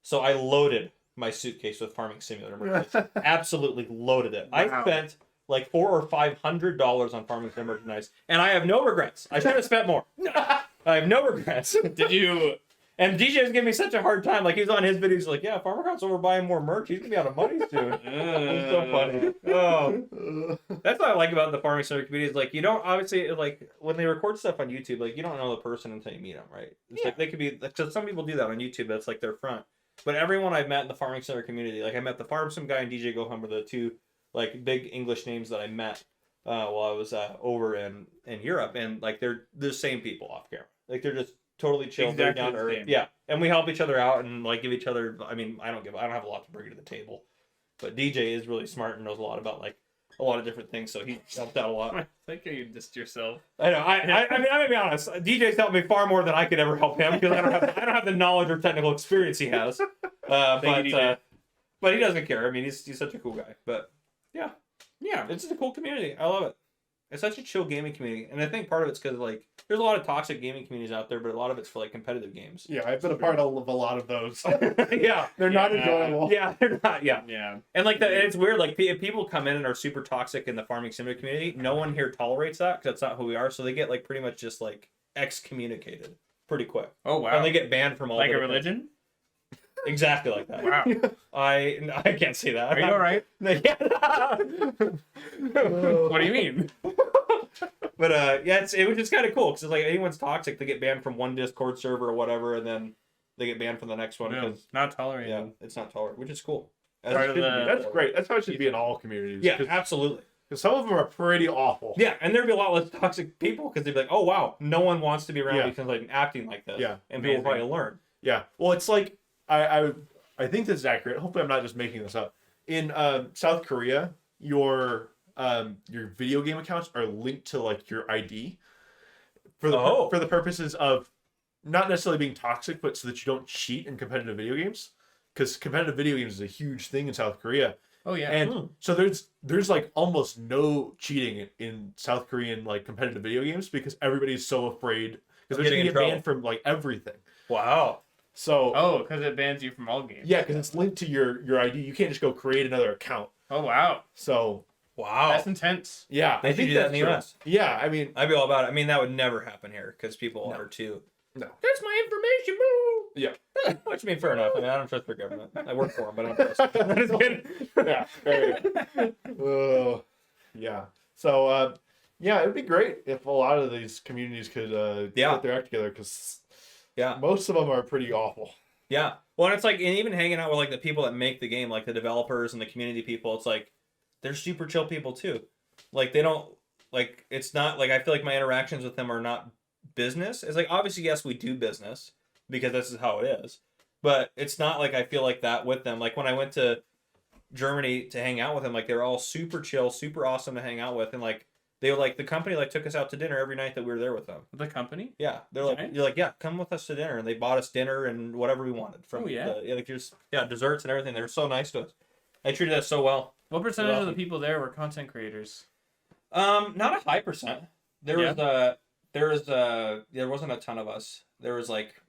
So I loaded my suitcase with Farming Simulator merchandise. Absolutely loaded it. Wow. I spent like $400 or $500 on Farming Simulator merchandise, and I have no regrets. I should have spent more. I have no regrets. Did you? And DJ was giving me such a hard time. Like, he was on his videos like, yeah, FarmerCon's over buying more merch. He's going to be out of money soon. It's so funny. Oh. That's what I like about the farming simulator community is, like, you don't, obviously, like, when they record stuff on YouTube, like, you don't know the person until you meet them, right? It's like, they could be, like, so some people do that on YouTube. That's, like, their front. But everyone I've met in the farming simulator community, like, I met the Farm Sim guy and DJ Gohan were the two, like, big English names that I met while I was over in Europe. And, like, they're the same people off camera. Like, they're just totally chill, very down to earth. Yeah, and we help each other out and like give each other. I mean, I don't have a lot to bring to the table, but DJ is really smart and knows a lot about like a lot of different things, so he helped out a lot. I think you dissed yourself. I know. I mean, I'm gonna be honest. DJ's helped me far more than I could ever help him because I don't have the knowledge or technical experience he has. But he doesn't care. I mean, he's such a cool guy. But yeah, it's just a cool community. I love it. It's such a chill gaming community, and I think part of it's because like there's a lot of toxic gaming communities out there, but a lot of it's for like competitive games. Yeah, I've been a part of a lot of those. Yeah, they're not enjoyable. Yeah, they're not. Yeah. And like it's weird. Like if people come in and are super toxic in the farming simulator community, no one here tolerates that because that's not who we are. So they get like pretty much just like excommunicated pretty quick. Oh wow! And they get banned from all. Like a religion. Exactly like that. Wow. I can't say that. Are you all right? What do you mean? But yeah, it was just kind of cool because it's like anyone's toxic, they get banned from one Discord server or whatever, and then they get banned from the next one. No, not tolerated. Yeah, it's not tolerated, which is cool. That's great. That's how it should be in all communities. Yeah, absolutely. Because some of them are pretty awful. Yeah, and there'd be a lot less toxic people because they'd be like, oh wow, no one wants to be around because like acting like this. Yeah, and people probably learn. Yeah, well, it's like I think this is accurate. Hopefully, I'm not just making this up. In South Korea, your video game accounts are linked to like your ID for the purposes of not necessarily being toxic, but so that you don't cheat in competitive video games. Because competitive video games is a huge thing in South Korea. Oh yeah, and so there's like almost no cheating in South Korean like competitive video games because everybody's so afraid because they're going to get banned from like everything. Wow. So because it bans you from all games. Yeah, because it's linked to your ID. You can't just go create another account. Oh wow. So wow, that's intense. Yeah, I think that's in the US. Yeah, I mean, I'd be all about it. I mean, that would never happen here because people are too. No, that's my information, boo. Yeah, which I mean, fair enough. I mean, I don't trust their government. I work for them, but I don't trust them. Yeah. Yeah. So yeah, it'd be great if a lot of these communities could get their act together because. Yeah, most of them are pretty awful. Yeah, well, and it's like, and even hanging out with like the people that make the game, like the developers and the community people, it's like they're super chill people too. Like they don't like it's not like I feel like my interactions with them are not business. It's like obviously yes we do business because this is how it is, but it's not like I feel like that with them. Like when I went to Germany to hang out with them, like they were all super chill, super awesome to hang out with, and like. They were like the company like took us out to dinner every night that we were there with them. The company? Yeah, they're like you're like come with us to dinner, and they bought us dinner and whatever we wanted from desserts and everything. They were so nice to us. I treated us so well. What percentage of the people there were content creators? Not a high percent. There wasn't a ton of us. There was like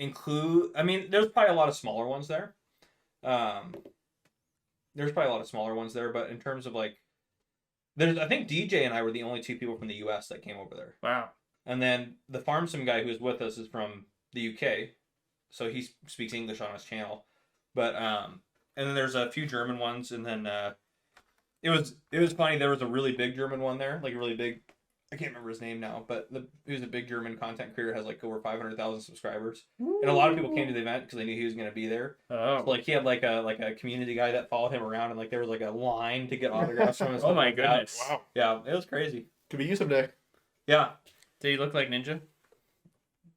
I mean, there's probably a lot of smaller ones there. There's probably a lot of smaller ones there, but in terms of like. I think DJ and I were the only two people from the U.S. that came over there. Wow. And then the farm sim guy who was with us is from the U.K., so he speaks English on his channel. But and then there's a few German ones, and then it was funny. There was a really big German one there, like a really big I can't remember his name now, but he was a big German content creator, has like over 500,000 subscribers, and a lot of people came to the event because they knew he was going to be there. Oh. So, like he had like a community guy that followed him around, and like there was like a line to get autographs from him. Oh my goodness. Wow. Yeah, it was crazy. Could be you someday. Yeah, Did he look like Ninja?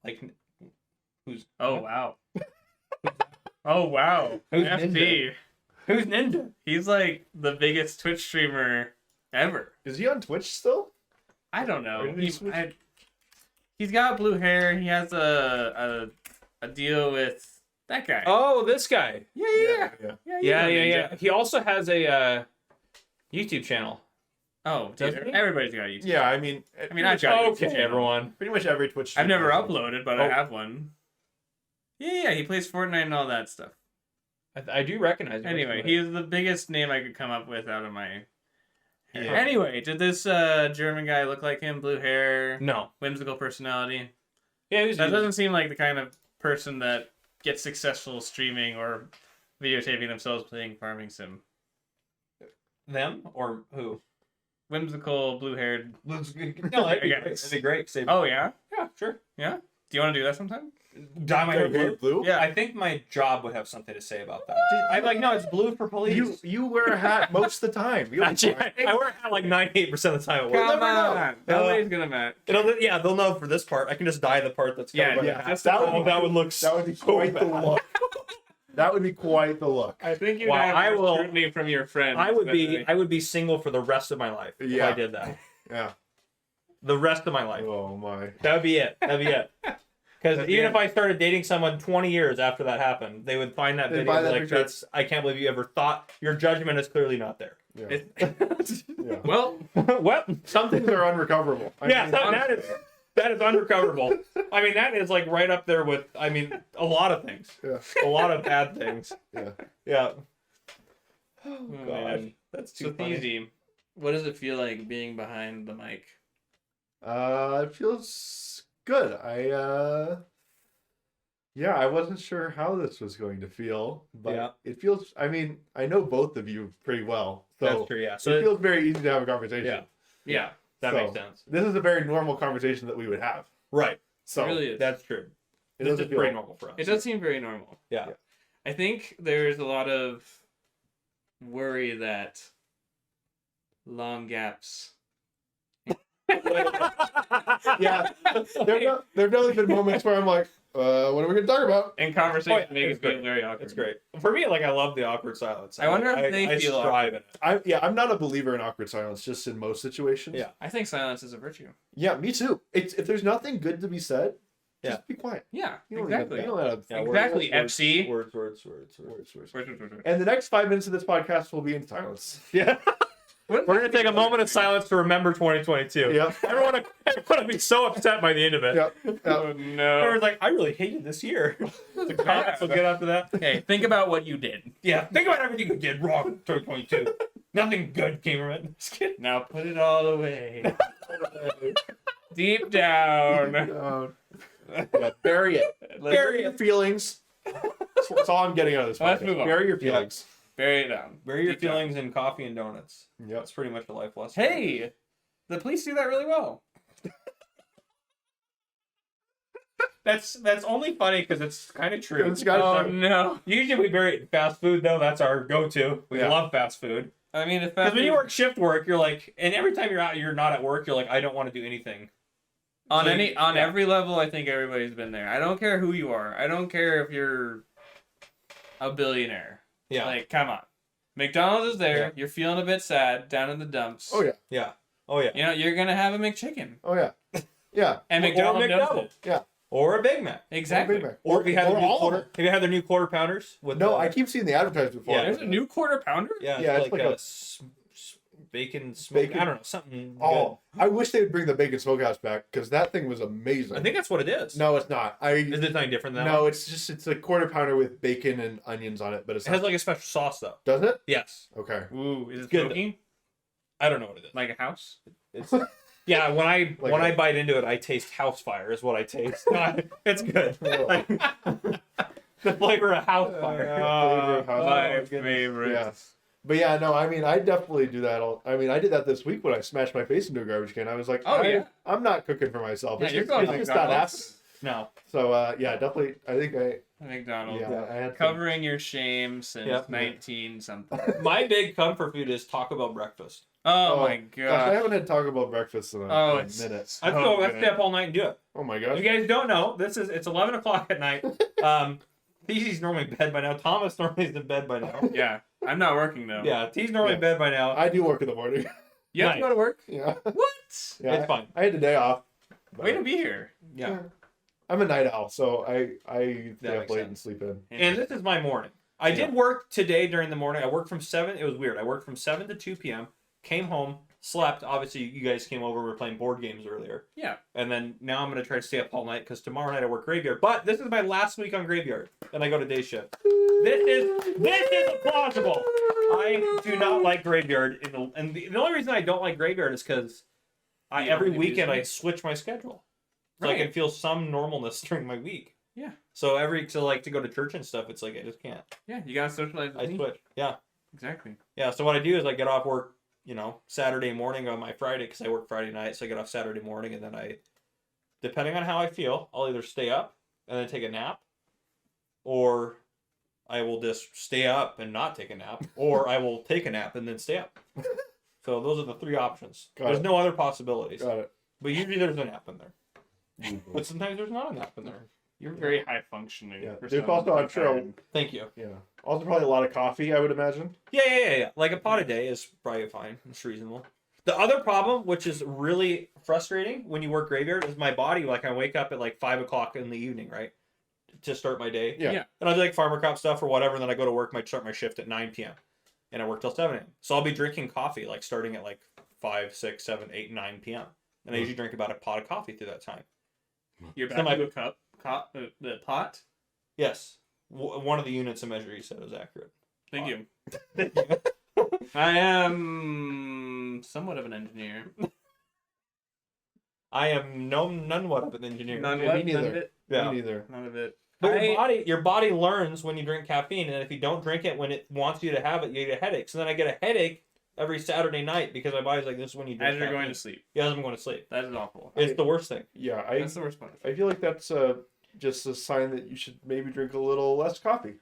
like who's Oh wow. Oh wow. Who's FB. Ninja? Who's Ninja? He's like the biggest Twitch streamer ever. Is he on Twitch still? I don't know. Or did he switch? He's got blue hair. He has a deal with that guy. Oh, this guy. yeah. Yeah. Yeah. Ninja. He also has a YouTube channel. Oh, Does dude, he? everybody's got a YouTube. Yeah, I mean, I've got a YouTube Okay, channel. everyone. pretty much every Twitch. I've never streamer. uploaded, but Oh. I have one. Yeah, he plays Fortnite and all that stuff. I do recognize him. Anyway, he's the biggest name I could come up with out of my head. Yeah. Anyway, did this German guy look like him? Blue hair, no. whimsical personality. Yeah, he was, That doesn't seem like the kind of person that gets successful streaming or videotaping themselves playing farming sim. them or who? Whimsical, blue-haired. No, that'd be I great. guess. That'd be great. Save Oh yeah, yeah, sure. yeah. Do you want to do that sometime? Dye my hair blue. Blue? Yeah. I think my job would have something to say about that. I'm like, no, it's blue for police. You wear a hat most of the time. You'll be Actually, fine. I wear a hat like 98% of the time at work. Come never know. on, nobody's gonna match. Yeah, they'll know for this part. I can just dye the part that's covered Yeah, by the yeah. hat. That would look That would be so quite the bad. look. That would be quite the look. I think you'd Wow, have I more will- scrutiny from your friends. I would be definitely. I would be single for the rest of my life if Yeah. I did that. Yeah. The rest of my life. Oh my. That would be it. That'd be it. Because That'd be even it. if I started dating someone 20 years after that happened, they would find that They'd video buy and be that like, picture. "That's I can't believe you ever thought your judgment is clearly not there." Yeah. Yeah. Well, Some things are unrecoverable. I yeah, mean, that is unrecoverable. I mean, that is like right up there with a lot of things, Yeah. a lot of bad things. Yeah. Yeah. oh, God, man. that's too So funny. easy. What does it feel like being behind the mic? It feels good. I wasn't sure how this was going to feel, but Yeah. it feels. I mean, I know both of you pretty well, so That's true. Yeah. it So feels very easy to have a conversation. yeah, Yeah, that So, makes sense. This is a very normal conversation that we would have. Right. So it really is. That's true. it This doesn't is feel pretty normal for us. It does seem very normal. Yeah. Yeah. I think there's a lot of worry that long gaps. Yeah, there've definitely been moments where I'm like, what are we going to talk about? And conversations Oh, yeah, make it's it feel great. very awkward. It's great. For me, like I love the awkward silence. I wonder if they I feel strive in it. I'm not a believer in awkward silence, just in most situations. Yeah. I think silence is a virtue. Yeah, me too. If there's nothing good to be said, just Yeah. be quiet. Yeah, You don't exactly. Need, you don't have Yeah, Exactly, words, FC. Words. words. And the next 5 minutes of this podcast will be in silence. Yeah. We're gonna take a moment of silence to remember 2022. Yeah. Everyone will be so upset by the end of it. Yeah. Oh no. Everyone's like, I really hated this year. The comments will get after that. Okay, think about what you did. Yeah. Think about everything you did wrong in 2022. Nothing good came from it. Just kidding. Now put it all away. Deep down. Yeah, bury it. Bury your feelings. That's all I'm getting out of this. Let's podcast. move on. Bury your Yeah. feelings. Bury it down. Bury your Deep down. feelings in coffee and donuts. Yep. That's pretty much a life lesson. Hey, the police do that really well. That's only funny because it's kind of true. It's got- Oh no. Usually we bury fast food though. That's our go-to. We Yeah. love fast food. I mean, if Because that when you work shift work, you're like, and every time you're not at work, you're like, I don't want to do anything. on So, yeah. yeah. every level, I think everybody's been there. I don't care who you are. I don't care if you're a billionaire. Yeah. Like, come on. McDonald's is there. Yeah. You're feeling a bit sad down in the dumps. Oh yeah. Yeah. Oh yeah. You know, you're gonna have a McChicken. Oh yeah. Yeah. And Or McDonald's knows McDouble. it. Yeah. Or a Big Mac. Exactly. Big Mac. Or if you had or their new all of quarter, them. have you had their new quarter pounders with? No, I keep seeing the advertisement before. Yeah. There's a new quarter pounder? Yeah, Yeah, it's it's like, like a a- bacon smoke. Bacon- I don't know, something. Oh, I wish they would bring the bacon smokehouse back because that thing was amazing. good. I think that's what it is. No, it's not. Is it anything different than that? No, one? it's a quarter pounder with bacon and onions on it, but it's It has not, like a special sauce though. does it? Yes. Okay. Ooh, is it Good. smoky? I don't know what it is. Like a house? It's yeah. When I Like I bite into it, I taste house fire. Is what I taste. It's good. Like, the flavor of house fire. Flavor of house My fire. favorite. Yeah. But yeah, no, I mean, I definitely do that. I mean, I did that this week when I smashed my face into a garbage can. I was like, Oh, yeah. I'm not cooking for myself. Yeah, It's you're just, going it's to just not happening. McDonald's. No. So yeah, definitely. I think McDonald's. I had to- Covering your shame since Yep. 19 something. My big comfort food is Taco Bell breakfast. Oh, my Gosh, I god. haven't had Taco Bell breakfast in a It's minute. I so have to good. stay up all night and do it. Oh my If gosh. you guys don't know, it's 11 o'clock at night. He's normally in bed by now. Thomas normally is in bed by now. Yeah, I'm not working though. Yeah, he's normally in Yeah. bed by now. I do work in the morning. You have to go to work? Yeah. What? Yeah, It's fine. I had the day off. Way to be here. Yeah. I'm a night owl, so I stay That up makes late sense. and sleep in. And this is my morning. I Yeah. did work today during the morning. I worked from 7. It was weird. I worked from 7 to 2 p.m. Came home, slept. Obviously, you guys came over. We were playing board games earlier. Yeah. And then now I'm going to try to stay up all night because tomorrow night I work graveyard. But this is my last week on graveyard. Then I go to day shift. This is plausible. I do not like graveyard. And the only reason I don't like graveyard is because You every don't do weekend I Tuesday? switch my schedule. So I Right. can feel some normalness during my week. Yeah. So like to go to church and stuff, it's like I just can't. Yeah, you gotta socialize with I me. switch. Yeah. Exactly. Yeah. So what I do is I get off work, Saturday morning on my Friday because I work Friday night. So I get off Saturday morning and then depending on how I feel, I'll either stay up and then take a nap, or I will just stay up and not take a nap, or I will take a nap and then stay up. So those are the 3 options. Got There's it. no other possibilities. Got it. But usually there's a nap in there. But sometimes there's not a nap in there. You're very high functioning. Yeah. for There's someone also, I'm who's sure, tired. Thank you. Yeah. Also, probably a lot of coffee, I would imagine. Yeah. Like a pot a day is probably fine. It's reasonable. The other problem, which is really frustrating when you work graveyard, is my body. Like I wake up at like 5 o'clock in the evening, right, to start my day. Yeah. Yeah. And I'll do like farmer crop stuff or whatever, and then I go to work. Might start my shift at 9 p.m. and I work till 7 a.m. So I'll be drinking coffee like starting at like 5, 6, 7, 8, 9 p.m. And I usually drink about a pot of coffee through that time. You're So back my- to a cup. The pot. Yes, one of the units of measure you said was accurate. Thank you. Thank you. I am somewhat of an engineer. I am none what of an engineer. None Yeah, what? me neither. None of it. Yeah. Me neither. None of it. But I- your body learns when you drink caffeine, and if you don't drink it when it wants you to have it, you get a headache. So then I get a headache every Saturday night because my body's like, this is when you drink As you're caffeine. going to sleep. Yeah, as I'm going to sleep. That is awful. It's the worst thing. Yeah, That's the worst part. I feel like that's just a sign that you should maybe drink a little less coffee.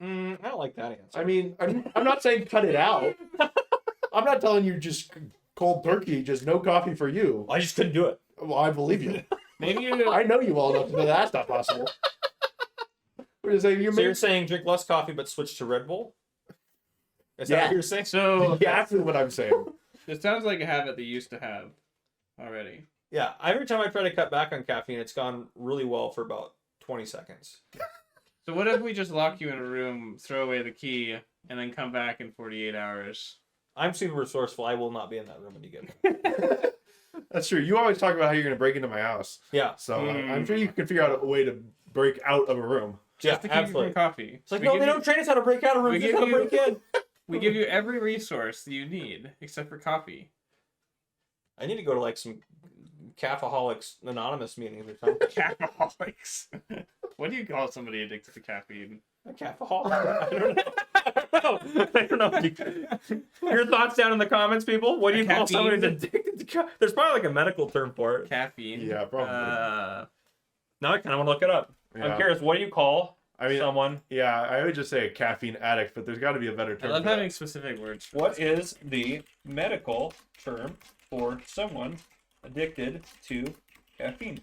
I don't like that answer. I mean, I'm not saying cut it out. I'm not telling you just cold turkey, just no coffee for you. I just couldn't do it. Well, I believe you. Maybe you. I know you well enough to know that's not possible. We're just saying So you're saying drink less coffee but switch to Red Bull? Is that Yeah. what you're saying? So exactly what I'm saying. it sounds like a habit that you used to have already. Yeah. Every time I try to cut back on caffeine, it's gone really well for about 20 seconds. So what if we just lock you in a room, throw away the key, and then come back in 48 hours? I'm super resourceful. I will not be in that room when you get there. That's true. You always talk about how you're going to break into my house. Yeah. So I'm sure you can figure out a way to break out of a room. Yeah, Just to keep you absolutely. from coffee. It's like, We no, give they you- don't train us how to break out of we rooms. Just give how to you- break in. We give you every resource that you need, except for coffee. I need to go to like some Caffeaholics Anonymous meetings or something. Caffeaholics. What do you call somebody addicted to caffeine? A caffeaholic? I don't know. Your thoughts down in the comments, people. What do you A call caffeine? somebody who's addicted to caffeine? There's probably like a medical term for it. Caffeine. Yeah, probably. Now I kind of want to look it up. Yeah. I'm curious. What do you call I mean, someone? yeah, I would just say a caffeine addict, but there's got to be a better I term. love for that. having specific words. For What is the medical term for someone addicted to caffeine?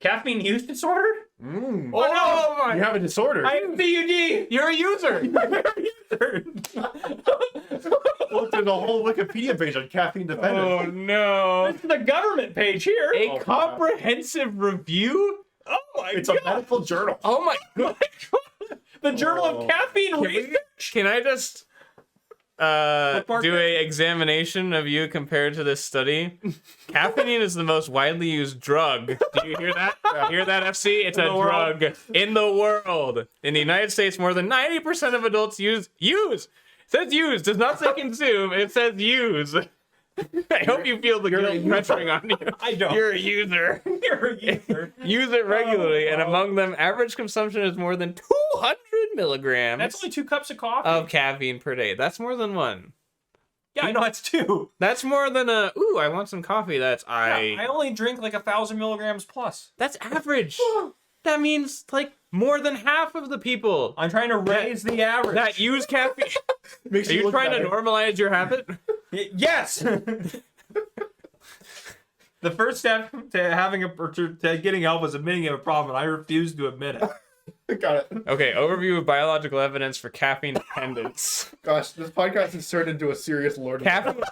Caffeine use disorder? Mm. Oh, no! You have a disorder. I have PUD. You're a user. Look, there's a whole Wikipedia page on caffeine dependence. Oh no! This is the government page here. A Oh, God. comprehensive review. Oh my It's god! a medical journal. Oh my god! The Journal Oh. of Caffeine Research. Can I just What part do there? a examination of you compared to this study? Caffeine is the most widely used drug. Do you hear that? Hear that, FC? It's In a the world. drug in the world. In the United States, more than 90% of adults use. It says use. Does not say consume. It says use. I hope you feel the guilt pressuring on you. I don't. You're a user. You're a user. Use it regularly, and among them, average consumption is more than 200 milligrams That's only 2 cups of coffee. of caffeine per day. That's more than one. Yeah, I know it's 2. That's more than a, ooh, I want some coffee. That's, I only drink like 1,000 milligrams plus. that's average. That means, like, more than half of the people I'm trying to raise the average. that use caffeine. Makes Are you look trying better. to normalize your habit? Yes. The first step to having to getting help was admitting you have a problem, and I refuse to admit it. Got it. Okay, overview of biological evidence for caffeine dependence. Gosh, this podcast has turned into a serious Lord of Caffeine.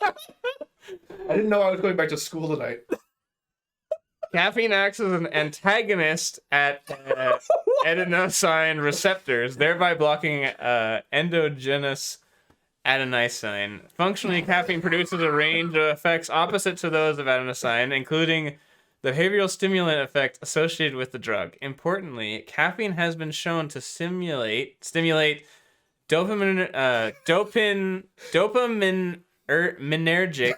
I didn't know I was going back to school tonight. Caffeine acts as an antagonist at adenosine receptors, thereby blocking endogenous adenosine. Functionally, caffeine produces a range of effects opposite to those of adenosine, including the behavioral stimulant effect associated with the drug. Importantly, caffeine has been shown to stimulate dopaminergic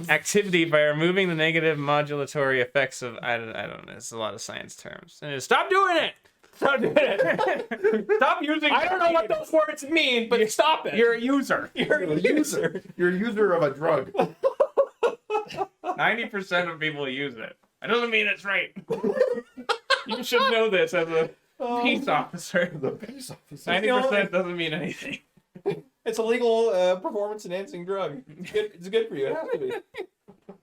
activity by removing the negative modulatory effects of I don't know. It's a lot of science terms. Stop doing it. Stop doing it. Stop using. I don't know what those words mean, but stop it. You're a user. You're a user. You're a user of a drug. 90% of people use it. That doesn't mean it's right. You should know this as a peace officer. The peace officer. 90% doesn't mean anything. It's a legal performance-enhancing drug. It's good for you. It has to be.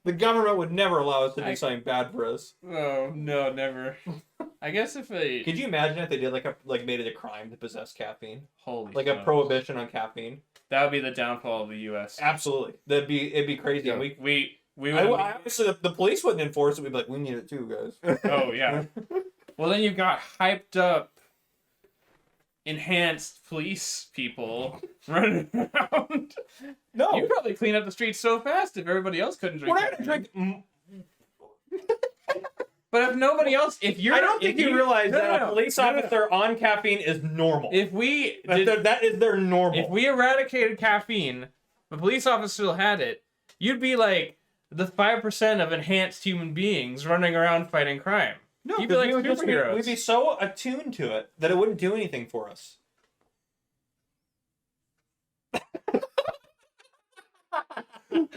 The government would never allow us to do something bad for us. Oh no, never. I guess if a Could you imagine if they did made it a crime to possess caffeine, holy like a smokes. prohibition on caffeine? That would be the downfall of the U.S. Absolutely, it'd be crazy. Yeah. We We I, would. obviously the police wouldn't enforce it. We'd be like, we need it too, guys. Oh yeah. Well, then you've got hyped up, enhanced police people running around. No, You'd probably clean up the streets so fast if everybody else couldn't drink. we're not gonna caffeine. drink. But if nobody else, if you're, I don't think if you realize no, that no, a police no, no, no. officer on caffeine is normal. If we That is their normal. if we eradicated caffeine, the police officer still had it, you'd be like the 5% of enhanced human beings running around fighting crime. no, you'd be like we would just superheroes. we'd be so attuned to it that it wouldn't do anything for us.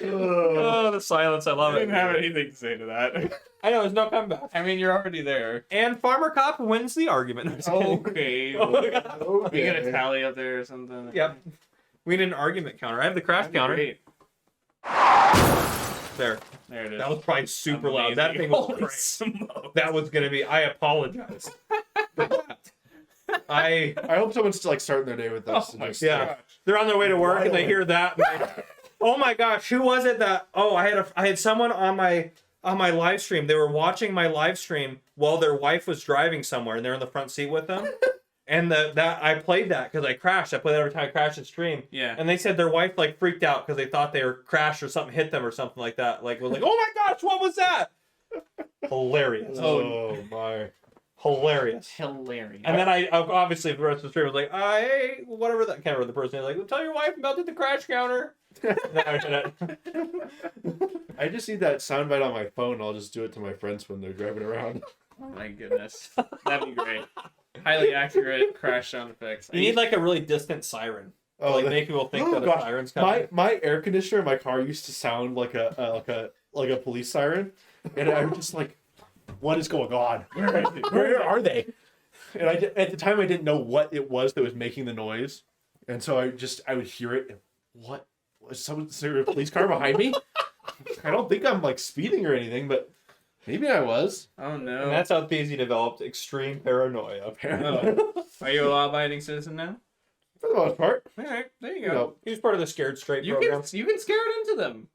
Oh, the silence! I I love it. didn't have anything to say to that. I know there's no comeback. I mean, you're already there. And Farmer Cop wins the argument. I'm just kidding. Okay. Oh my God. We get a tally up there or something. Yep. We need an argument counter. I have the crash That'd be counter. great. There. There it is. That was probably super loud. That thing was Holy great. smokes. That was gonna be. I apologize. for that. I. I hope someone's still like starting their day with this. Oh and my just, Yeah. They're on their way to work and they hear that. And oh my gosh, who was it that? Oh, I had someone on my live stream. They were watching my live stream while their wife was driving somewhere, and they're in the front seat with them. And that I played that because I crashed. I play that every time I crash and stream. Yeah. And they said their wife like freaked out because they thought they were crashed or something hit them or something like that. Like was like, oh my gosh, what was that? Hilarious. Oh my. Hilarious. Hilarious. And then I obviously the rest of the stream was like, hey, whatever that can't remember the person is like, well, tell your wife about the crash counter. I just need that soundbite on my phone. I'll just do it to my friends when they're driving around. Oh my goodness. That'd be great. Highly accurate crash sound effects. You need like a really distant siren. To, like that- make people think that gosh. a siren's coming. My air conditioner in my car used to sound like a police siren, and I was just like, "What is going on? Where are they?" And at the time I didn't know what it was that was making the noise, and so I would hear it. And what was there a police car behind me? I don't think I'm like speeding or anything, but maybe I was. Oh no. And that's how Theasy developed extreme paranoia. Apparently, Are you a law-abiding citizen now? For the most part. All right, there you You go. know, he was part of the Scared Straight You program. can scare it into them.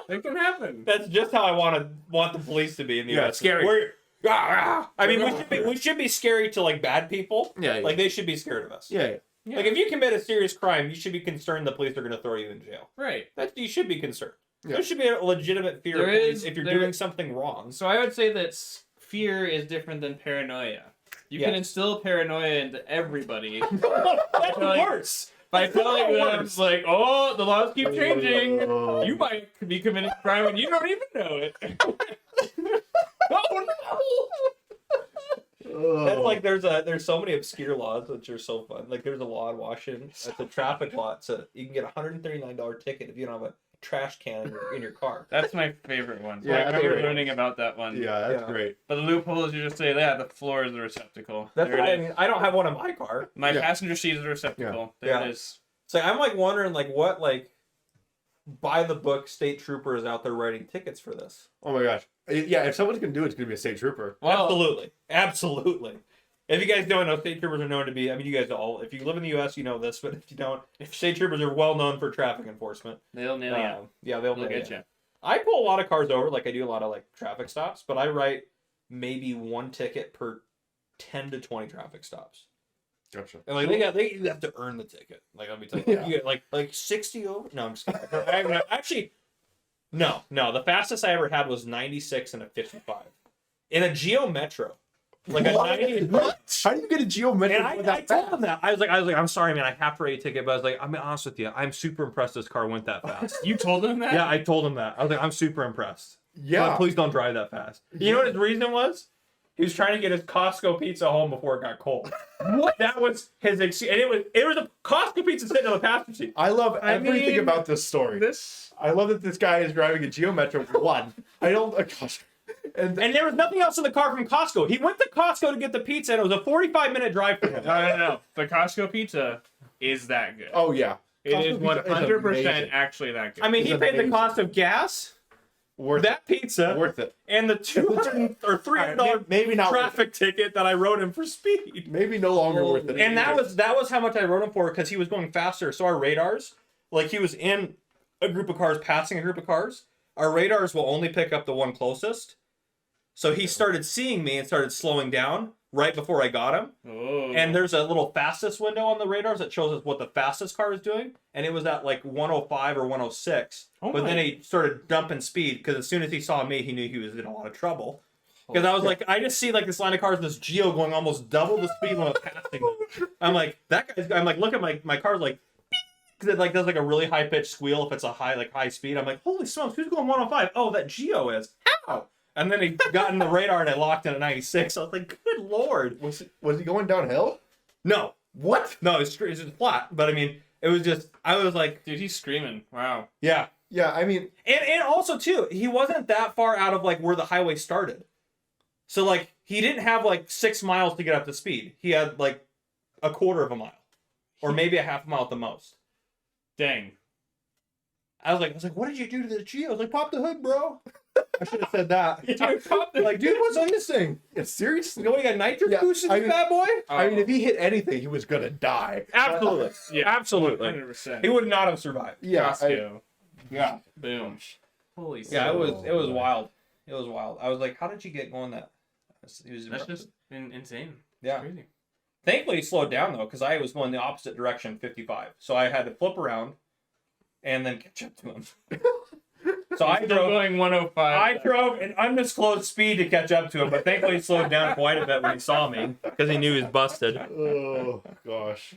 It can happen. That's just how I want the police to be in the Yeah, US. scary. I mean, we should be scary to like bad people. Yeah, Like they should be scared of us. yeah. Yeah. Like if you commit a serious crime, you should be concerned the police are going to throw you in jail. Right. You should be concerned. Yeah. There should be a legitimate fear There of police is- if you're there- doing something wrong. So I would say that fear is different than paranoia. You can Yes. instill paranoia into everybody That's Like- worse. By telling them, it's like, oh, the laws keep changing. Oh. You might be committing crime and you don't even know it. Oh Oh. That's like there's so many obscure laws which are so fun. Like there's a law in Washington at the traffic lot, so you can get a $139 ticket if you don't have a trash can in your car. That's my favorite one. Yeah, I remember that's great. learning about that one. Yeah, that's Yeah. great. But the loophole is you just say, yeah, the floor is the receptacle. That's There what it I is. mean. I don't have one in my car. My Yeah. passenger seat is the receptacle. There Yeah. it is. So I'm like wondering like what like by the book state trooper is out there writing tickets for this. Oh my gosh. Yeah, if someone's gonna do it, it's gonna be a state trooper. Well, Absolutely. If you guys don't know, state troopers are known to be, I mean, you guys all, if you live in the U.S., you know this, but if you don't, state troopers are well known for traffic enforcement. they'll nail you. Yeah, they'll They'll nail get ya. you. I pull a lot of cars over, like I do a lot of like traffic stops, but I write maybe one ticket per 10 to 20 traffic stops. Gotcha. And like they have to earn the ticket. Like let me tell you, Yeah. you get like 60 over. No, I'm just kidding. Actually, no. The fastest I ever had was 96 and a 55 in a Geo Metro. Like a 90. What? How do you get a geometric? And I told them that. I was like, I'm sorry, man. I have to write a ticket, but I was like, I'm being honest with you. I'm super impressed this car went that fast. You told them that? Yeah, I told him that. I was like, I'm super impressed. Yeah. But please don't drive that fast. You know what his reason was? He was trying to get his Costco pizza home before it got cold. What? That was his excuse. And it was a Costco pizza sitting on the passenger seat. I love everything mean, about this story. This. I love that this guy is driving a Geo Metro for one. I don't. Gosh. And And there was nothing else in the car from Costco. He went to Costco to get the pizza, and it was a 45-minute drive for him. No. The Costco pizza is that good. oh yeah, It is Costco pizza 100% amazing. actually that good. I mean, he It's paid the amazing. cost of gas, Worth that pizza, it. Worth it. and the $200 or $300 Maybe not worth traffic ticket that I wrote him for speed. it. Maybe no longer worth it. And that either. was how much I wrote him for because he was going faster. So our radars, like he was in a group of cars, passing a group of cars. Our radars will only pick up the one closest. So he started seeing me and started slowing down right before I got him. Oh. And there's a little fastest window on the radars that shows us what the fastest car is doing. And it was at like 105 or 106. Oh but my- then he started dumping speed because as soon as he saw me, he knew he was in a lot of trouble. Because I was like, I just see like this line of cars, this Geo going almost double the speed when I was passing them. I'm like, that guy's, I'm like, look at my car's like, because it like does like a really high pitched squeal if it's a high speed. I'm like, holy smokes, who's going 105? Oh, that Geo is. How? And then he got in the radar and it locked in at 96. I was like, good lord. was he going downhill? No. What? No, it's just flat. But I mean, it was just, I was like, Dude, he's screaming. Wow. yeah. Yeah, I mean, And also, too, he wasn't that far out of like where the highway started. So like, he didn't have like 6 miles to get up to speed. He had like a quarter of a mile. Or maybe a half mile at the most. Dang. I was like, what did you do to the Geo? I was like, pop the hood, bro. I should have said that. Dude, pop the- Like, dude, what's on this thing? yeah, seriously. You know, we got nitrous Yeah, boost in I this mean- bad boy? I mean, if he hit anything, he was gonna die. Absolutely. Yeah. Absolutely. 100%. He would not have survived. Yeah, Costco. Yeah. Boom. Holy Yeah, it was So- wild. It was wild. I was like, how did you get going that? He was That's impressive. just insane. Yeah. Crazy. Thankfully, he slowed down though, because I was going the opposite direction, 55. So I had to flip around and then catch up to him. So I Still drove. going 105. I drove an undisclosed speed to catch up to him, but thankfully he slowed down quite a bit when he saw me because he knew he was busted. Oh gosh,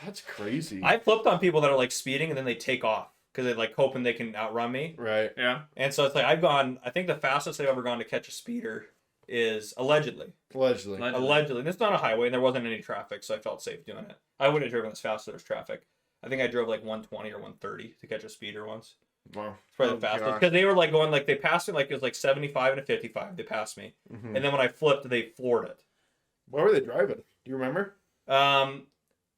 that's crazy. I flipped on people that are like speeding and then they take off because they're like hoping they can outrun me. Right. Yeah. And so it's like I've gone. I think the fastest I've ever gone to catch a speeder is allegedly. Allegedly. Allegedly, and it's not a highway, and there wasn't any traffic, so I felt safe doing it. I wouldn't have driven as fast if there was traffic. I think I drove like 120 or 130 to catch a speeder once. Wow. It's probably Oh, the fastest gosh. because they were like going like they passed me like it was like 75 and a 55. They passed me, Mhm. and then when I flipped, they floored it. Why were they driving? Do you remember?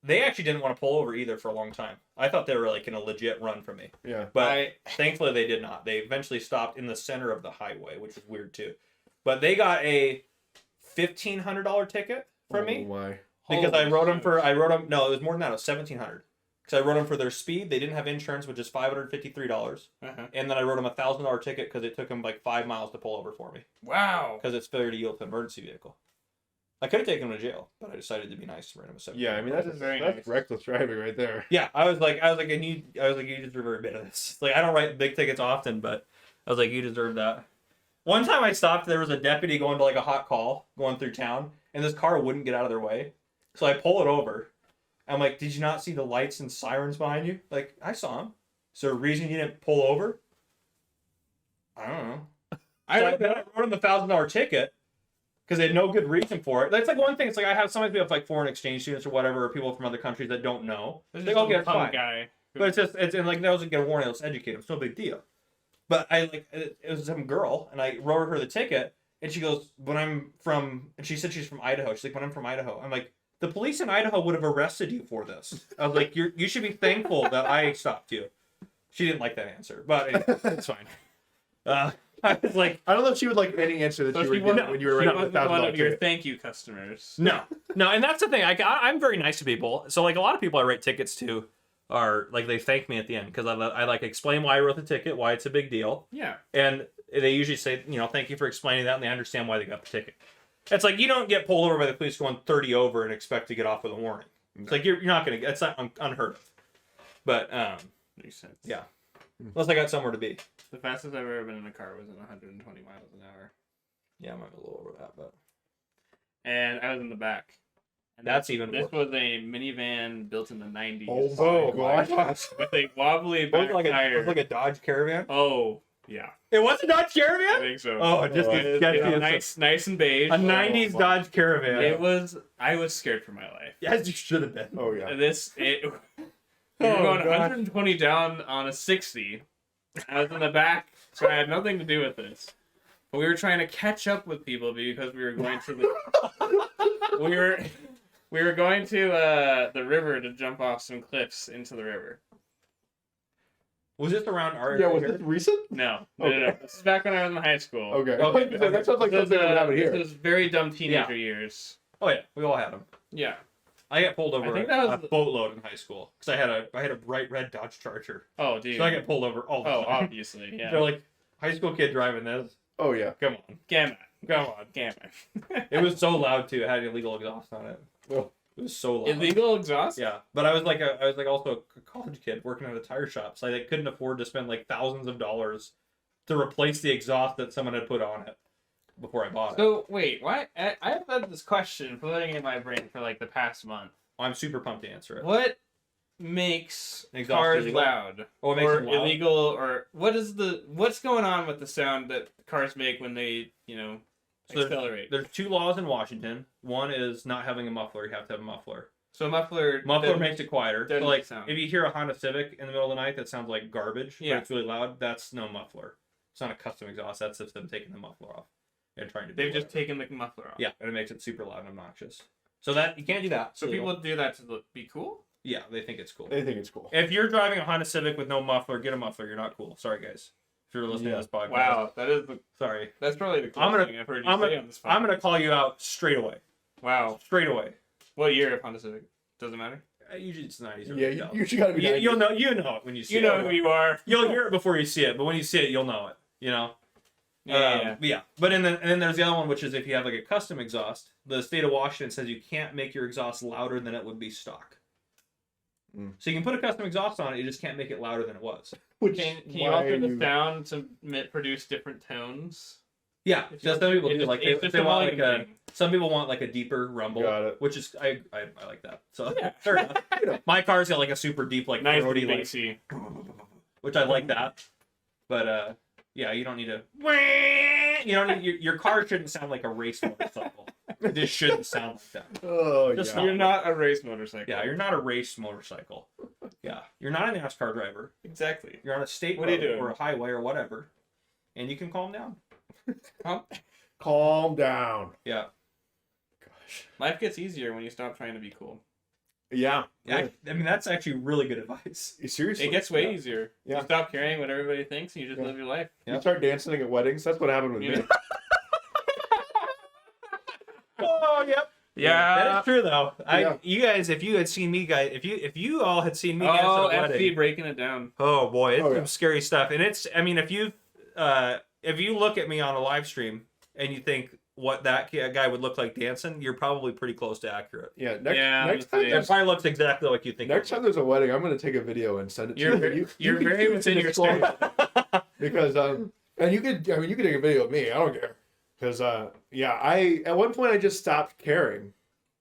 They actually didn't want to pull over either for a long time. I thought they were like in a legit run from me, Yeah. but thankfully they did not. They eventually stopped in the center of the highway, which was weird too. But they got a $1,500 ticket from me. Oh, why? Because Holy I wrote them shit. for, no, it was more than that. It was $1,700. Because I wrote them for their speed. They didn't have insurance, which is $553. Uh-huh. And then I wrote them a $1,000 ticket because it took them like 5 miles to pull over for me. Wow. Because it's failure to yield to an emergency vehicle. I could have taken them to jail, but I decided to be nice and wrote them a $700. Yeah, I mean that's Very that's nice. reckless driving right there. Yeah, I was like, you deserve every bit of this. Like, I don't write big tickets often, but I was like, you deserve that. One time I stopped, there was a deputy going to like a hot call going through town, and this car wouldn't get out of their way. So I pull it over, I'm like, did you not see the lights and sirens behind you? Like, I saw them. Is there a reason you didn't pull over? I don't know. I wrote him the $1,000 ticket because they had no good reason for it. That's like one thing. It's like I have sometimes we have like foreign exchange students or whatever, or people from other countries that don't know. This Like, is okay, a it's punk fine. guy. But it's just and like that was get a warning. Let's educate them. It's no big deal. But I like it was some girl, and I wrote her the ticket, and she goes, "When I'm from," and she said she's from Idaho. She's like, "When I'm from Idaho," I'm like, "The police in Idaho would have arrested you for this." I was like, you should be thankful that I stopped you." She didn't like that answer, but it's fine. I was like, I don't know if she would like any answer that So you were she getting wasn't- when you were she writing wasn't the one $1,000 of your ticket. thank you customers. no, and that's the thing. I'm very nice to people. So like a lot of people I write tickets to are like they thank me at the end because I like explain why I wrote the ticket, why it's a big deal. Yeah. And they usually say, thank you for explaining that, and they understand why they got the ticket. It's like you don't get pulled over by the police going 30 over and expect to get off with a warning. It's like you're not gonna. It's not unheard of. But Makes sense. yeah, unless I got somewhere to be. The fastest I've ever been in a car was in 120 miles an hour. Yeah, I might be a little over that, but And I was in the back. And That's even This worse. was a minivan built in the 90s. Oh my gosh. With a wobbly it was back like tire. a Dodge Caravan. Oh, yeah. It was a Dodge I Caravan. think so. Oh, it just Oh, gets It sketchy. was nice and beige. A '90s my. Dodge Caravan. I was scared for my life. As you should have been. Oh yeah. We were Oh, going God. 120 down on a 60. I was in the back, so I had nothing to do with this. But we were trying to catch up with people because we were going to the we were going to the river to jump off some cliffs into the river. Was this around our Yeah, was area? this recent? No. Okay. This is back when I was in high school. Okay. Okay. That sounds like This something that would happen here. This was very dumb teenager years. Oh yeah, we all had them. Yeah. I got pulled over I think a that was the- boatload in high school because I had a bright red Dodge Charger. Oh, dude. So I get pulled over all the Oh, time. obviously, yeah. They're like, high school kid driving this. Oh yeah. Come on. Gamma. Come on. Gamma. It was so loud too. It had illegal exhaust on it. Oh. It was so loud. Illegal exhaust? Yeah, but I was like also a college kid working at a tire shop, so I couldn't afford to spend like thousands of dollars to replace the exhaust that someone had put on it before I bought it. So, wait, why? I've had this question floating in my brain for like the past month. I'm super pumped to answer it. What makes Exhaust cars illegal? loud? Oh, it makes or it loud? illegal? Or what's going on with the sound that cars make when they, So accelerate? There's two laws in Washington. One is not having a muffler. You have to have a muffler. So muffler Makes it quieter. So doesn't like sound. if you hear a Honda Civic in the middle of the night that sounds like garbage, Yeah. but it's really loud, that's no muffler. It's not a custom exhaust. That's just them taking the muffler off and trying to. do They've just whatever. taken the muffler off. Yeah, and it makes it super loud and obnoxious. So that you can't do that. So people do that to be cool. Yeah, they think it's cool. They think it's cool. If you're driving a Honda Civic with no muffler, get a muffler. You're not cool. Sorry, guys. If you're listening Yeah. to this podcast. Wow, Sorry. that's probably the coolest I'm gonna- thing I've heard you I'm say gonna- on this podcast. I'm gonna call you out straight away. Wow. Straight away. What year of Honda Civic? Doesn't matter. Usually it's 90s. Yeah, you gotta be. You'll know. You know it when you see You it. know who you are. You'll hear it before you see it, but when you see it, you'll know it. You know. Yeah. Yeah. But and then there's the other one, which is if you have like a custom exhaust, the state of Washington says you can't make your exhaust louder than it would be stock. Mm. So you can put a custom exhaust on it, you just can't make it louder than it was. Which, Can you why alter are the sound to produce different tones? Yeah, It's just just- some people it's do just- like it's they just a want like volume a thing. some people want like a deeper rumble, Got it. which is I like that. So Yeah. fair enough. My car's got like a super deep like Nice throaty and like, bassy. which I like that. But yeah, you don't need to. You don't need your car shouldn't sound like a race motorcycle. It just shouldn't sound like that. Oh Just yeah. You're not a race motorcycle. Yeah, you're not a race motorcycle. Yeah, you're not a NASCAR driver. Exactly. You're on a state What are you road doing? or a highway or whatever, and you can calm down. Calm down. Yeah, Gosh. Life gets easier when you stop trying to be cool. Yeah. yeah. I mean that's actually really good advice. Seriously. It gets way Yeah. easier. Yeah. You stop caring what everybody thinks and you just Yeah. live your life. Yeah. You start dancing at weddings. That's what happened with Yeah. me. Oh, yep. Yeah. That is true though. Yeah. You guys, if you had seen me, guys, if you all had seen me dance Oh, at a wedding, FC breaking it down. oh boy, it's Oh, yeah. some scary stuff. And it's, I mean, if you look at me on a live stream and you think what that guy would look like dancing, you're probably pretty close to accurate. Yeah. Next, Yeah, next I'm time. gonna It There's, probably looks exactly like you think. next it time there's a wedding, I'm gonna take a video and send it to you. You're can very keep it within to your disclose. state. Because and you could take a video of me. I don't care. Because yeah, at one point I just stopped caring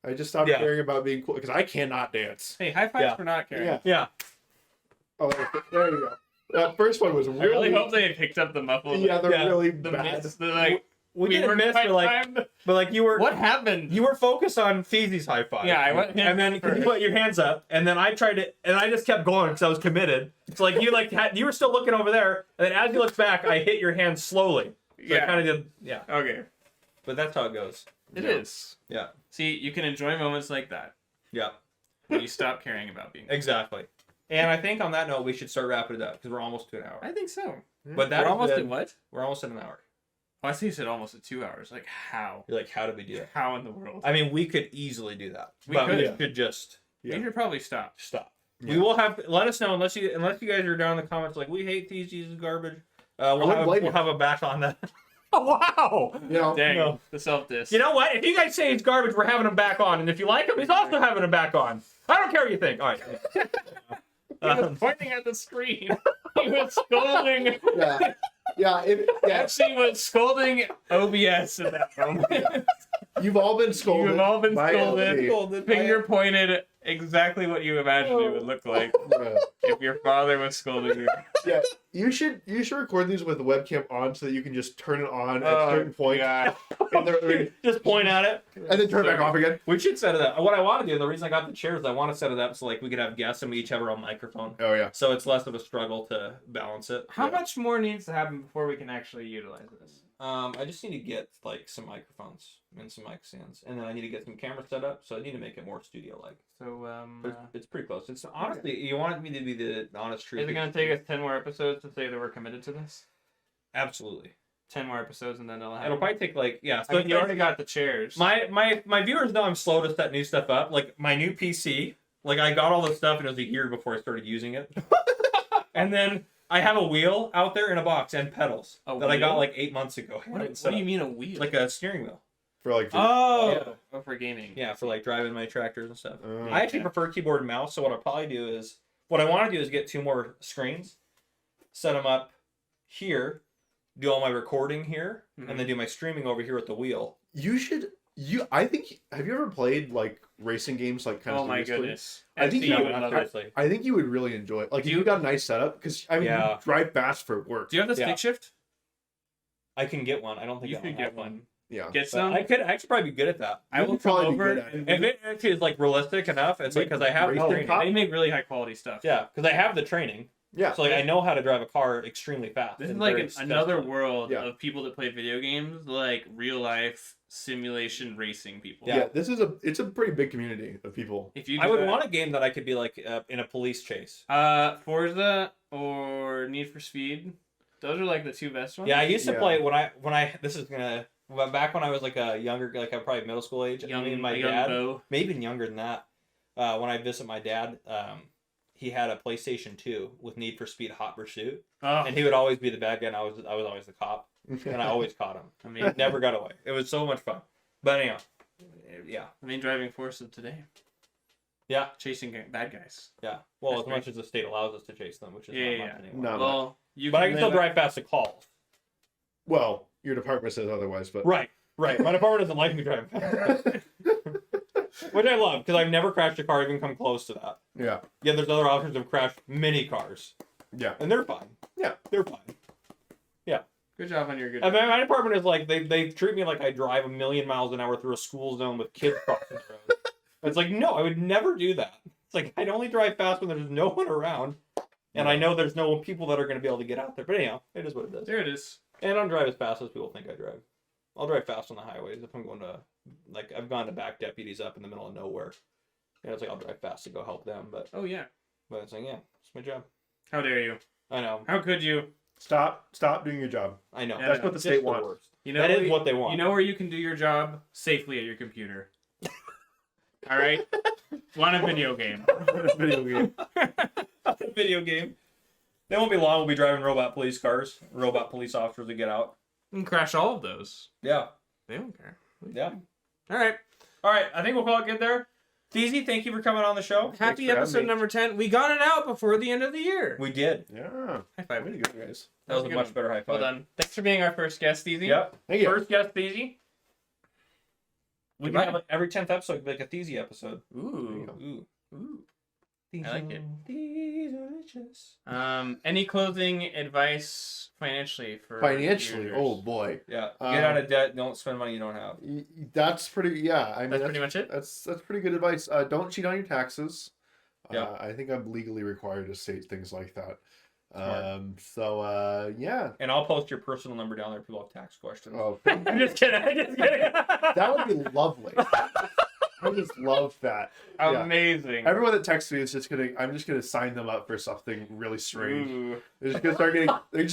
I just stopped Yeah. caring about being cool because I cannot dance. Hey, high fives Yeah. for not caring. Yeah. Yeah. Oh, there you go. That first one was I really. really hope they picked up the muffled. Yeah, they're Yeah. really The bad. miss, they're like, We didn't weren't miss, but like you were. what happened? You were focused on Feezy's high five. Yeah, I went And then you put your hands up, and then I tried to, and I just kept going because I was committed. It's like you you were still looking over there, and then as you looked back, I hit your hand slowly. So I Yeah. kind of did, yeah. Okay. But that's how it goes. It Yeah. is. Yeah. See, you can enjoy moments like that Yeah. when you stop caring about being. Exactly. And I think on that note, we should start wrapping it up because we're almost to an hour. I think so. But that We're is almost the- at what? We're almost at an hour. Oh, I see you said almost at 2 hours. Like, how? You're like, how did we do that? How in the world? I mean, we could easily do that. We but could. we Yeah. could just Yeah. We should probably stop. stop. Yeah. We will have. Let us know unless you guys are down in the comments like we hate these garbage. We'll wouldn't blame we'll you. have a bash on that. Oh wow! You know, Dang, No. the self-diss. You know what? If you guys say it's garbage, we're having him back on, and if you like him, he's also having him back on. I don't care what you think. All right. He was pointing at the screen. He was scolding. yeah, yeah, Actually, was scolding OBS in that moment. You've all been scolded. You've all been by scolded. LP. Finger pointed exactly what you imagined it would look like Yeah. if your father was scolding you. Yeah, you should record these with the webcam on so that you can just turn it on at Oh, certain points God. Just point at it. and then turn it back off again. We should set it up. What I want to do, the reason I got the chairs, I want to set it up so like we could have guests and we each have our own microphone, Oh yeah. so it's less of a struggle to balance it. How much more needs to happen before we can actually utilize this? I just need to get like some microphones and some mic stands, and then I need to get some cameras set up. So I need to make it more studio-like. So, But it's pretty close. It's honestly, you wanted me to be the honest truth. is it going to take us 10 more episodes to say that we're committed to this? Absolutely. 10 more episodes and then it'll happen? It'll probably take like I So mean, you already got the chairs. my viewers know I'm slow to set new stuff up. Like my new PC, like I got all this stuff and it was a year before I started using it. And then I have a wheel out there in a box and pedals A that I got wheel? like 8 months ago. What do you mean a wheel? Like a steering wheel. For like. oh, for gaming. Yeah, for like driving my tractors and stuff. Oh. I actually Okay. prefer keyboard and mouse. So what I'll probably do is what I want to do is get 2 more screens, set them up here, do all my recording here, and then do my streaming over here with the wheel. You should. I think. Have you ever played like racing games like kind of? Oh my seriously? goodness. I think FC you would not love it. seriously. I think you would really enjoy it. Like Do you you- got a nice setup because I mean Yeah. you drive fast for work. Do you have the Yeah. stick shift? I can get one. I don't think You I should have get one. one. Yeah. Get But some. I could actually probably be good at that. I will You'd come probably be over good at it. and If it actually is like realistic enough, it's like because I have the Racing training. cop? they make really high quality stuff. Yeah, because I have the training. Yeah. So like I know how to drive a car extremely fast. This is and like very another successfully. world Yeah. of people that play video games, like real life simulation racing people. Yeah. This is it's a pretty big community of people. If you I do would that- want a game that I could be like in a police chase. Forza or Need for Speed. Those are like the two best ones. Yeah, I used to Yeah. play when I this is gonna well, back when I was like a younger, like I'm probably middle school age. Young, I mean, my young dad, Bo. maybe even younger than that. When I visit my dad, he had a PlayStation 2 with Need for Speed Hot Pursuit, Oh, and he would always be the bad guy, and I was always the cop, and I always caught him. I mean, Never got away. It was so much fun. But anyhow, yeah, the main driving force of today. Yeah. Chasing bad guys. yeah. Well, That's as much as the state allows us to chase them, which is Yeah, not yeah, much yeah. anymore. No. Well, you But I can still live- drive fast to calls. Well, your department says otherwise, but Right. My department doesn't like me driving fast. Which I love, because I've never crashed a car even come close to that. yeah. Yeah, there's other officers who have crashed many cars, Yeah. and they're fine. Yeah. They're fine. Good job on your good. And my department is like, they treat me like I drive 1,000,000 miles an hour through a school zone with kids crossing the road. It's like, no, I would never do that. It's like, I'd only drive fast when there's no one around, and I know there's no people that are going to be able to get out there. But anyhow, it is what it is. There it is. And I don't drive as fast as people think I drive. I'll drive fast on the highways if I'm going to, like, I've gone to back deputies up in the middle of nowhere. And it's like, I'll drive fast to go help them, but Oh yeah. it's like, yeah, it's my job. How dare you? I know. How could you? Stop doing your job. I know. Yeah, That's what the It's state the wants. worst. You know That where is what they want. You know where you can do your job safely at your computer. All right. Want a video game? Video game. Video game. They won't be long. We'll be driving robot police cars, robot police officers to get out. You can crash all of those. Yeah. They don't care. Yeah. All right. All right. I think we'll call it good there. Feezy, thank you for coming on the show. Happy for having episode me. number 10. We got it out before the end of the year. We did. Yeah. High five. Way to go, guys. That was a good much one. better high five. Well done. Thanks for being our first guest, Easy. Yep. Thank you. First guest, Feezy. We can have like, every 10th episode could be like a Theezy episode. Ooh. Ooh. I like it. These are delicious. Any closing advice financially for Financially, users? oh boy, Yeah. Get out of debt. Don't spend money you don't have. that's pretty. Yeah, I mean That's pretty much it? That's pretty good advice. Don't cheat on your taxes. Yeah. I think I'm legally required to state things like that. Smart. So yeah. And I'll post your personal number down there if people have tax questions. Oh, I'm just kidding. I'm just kidding. that would be lovely. I just love that. Yeah. Amazing. Everyone that texts me is just gonna. I'm just gonna sign them up for something really strange. Ooh. They're just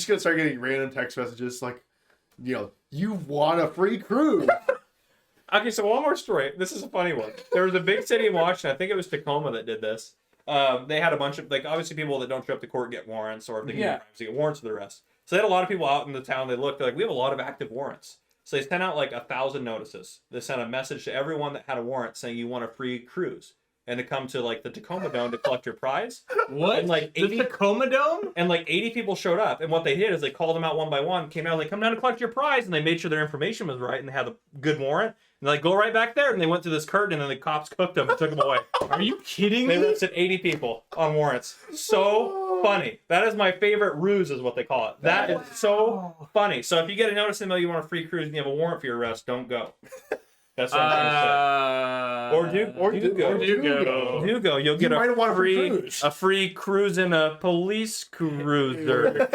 gonna start getting random text messages like, you want a free cruise. Okay, so one more story. This is a funny one. There was a big city in Washington. I think it was Tacoma that did this. They had a bunch of, like, obviously people that don't show up to court get warrants, or if they get warrants for the rest. So they had a lot of people out in the town. They looked, they're like, we have a lot of active warrants. So they sent out like 1,000 notices. They sent a message to everyone that had a warrant saying you want a free cruise and to come to like the Tacoma Dome to collect your prize. What? And like 80, the Tacoma Dome? and like 80 people showed up. And what they did is they called them out one by one, came out, like, come down to collect your prize. And they made sure their information was right and they had a good warrant. And like, go right back there. And they went through this curtain and then the cops cooked them and took them away. Are you kidding They me? listed 80 people on warrants. So funny. That is my favorite ruse, is what they call it. That is so funny. So if you get a notice in the mail you want a free cruise and you have a warrant for your arrest, don't go. That's what I'm trying to say. Or do go. Do go. You'll get might want a free cruise in a police cruiser.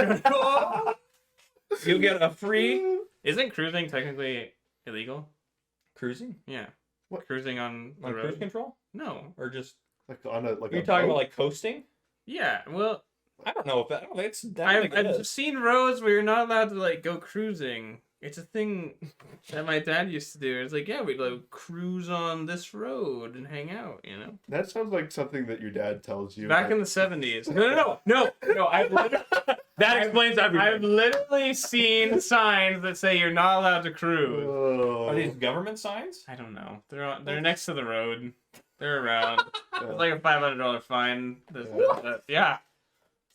You'll get a free Isn't cruising technically illegal? cruising Yeah. What? Cruising on the on road? cruise control, No. or just Like on a like. are you a talking boat? about like coasting? Yeah. Well, I don't know if that. I don't think it's. I don't think it I've is. seen roads where you're not allowed to like go cruising. It's a thing that my dad used to do. It's like, yeah, we'd like cruise on this road and hang out, you know? That sounds like something that your dad tells you. Back in the 70s. No. I've literally, that explains everything. I've literally seen signs that say you're not allowed to cruise. Are these government signs? I don't know. They're next to the road. They're around. It's like a $500 fine. Yeah.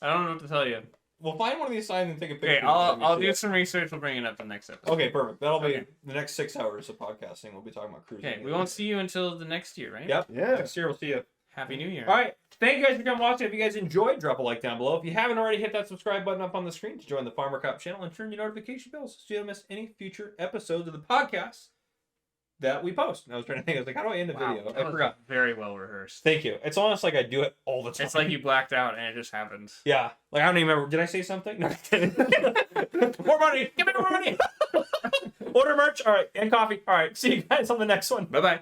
I don't know what to tell you. We'll find one of these signs and take a picture. Okay, I'll do some research. We'll bring it up in the next episode. Okay, perfect. That'll be Okay. the next 6 hours of podcasting. We'll be talking about cruising. Okay, we won't see you until the next year, right? Yep. Yeah. Next year we'll see you. Happy New Year. All right. Thank you guys for coming watching. If you guys enjoyed, drop a like down below. If you haven't already, hit that subscribe button up on the screen to join the Farmer Cop channel and turn your notification bells so you don't miss any future episodes of the podcast that we post. And I was trying to think. I was like, how do I end the video? that I was forgot. Very well reversed. Thank you. It's almost like I do it all the time. It's like you blacked out and it just happens. Yeah. Like, I don't even remember. Did I say something? No. More money. Give me more money. Order merch. All right. And coffee. All right. See you guys on the next one. Bye-bye.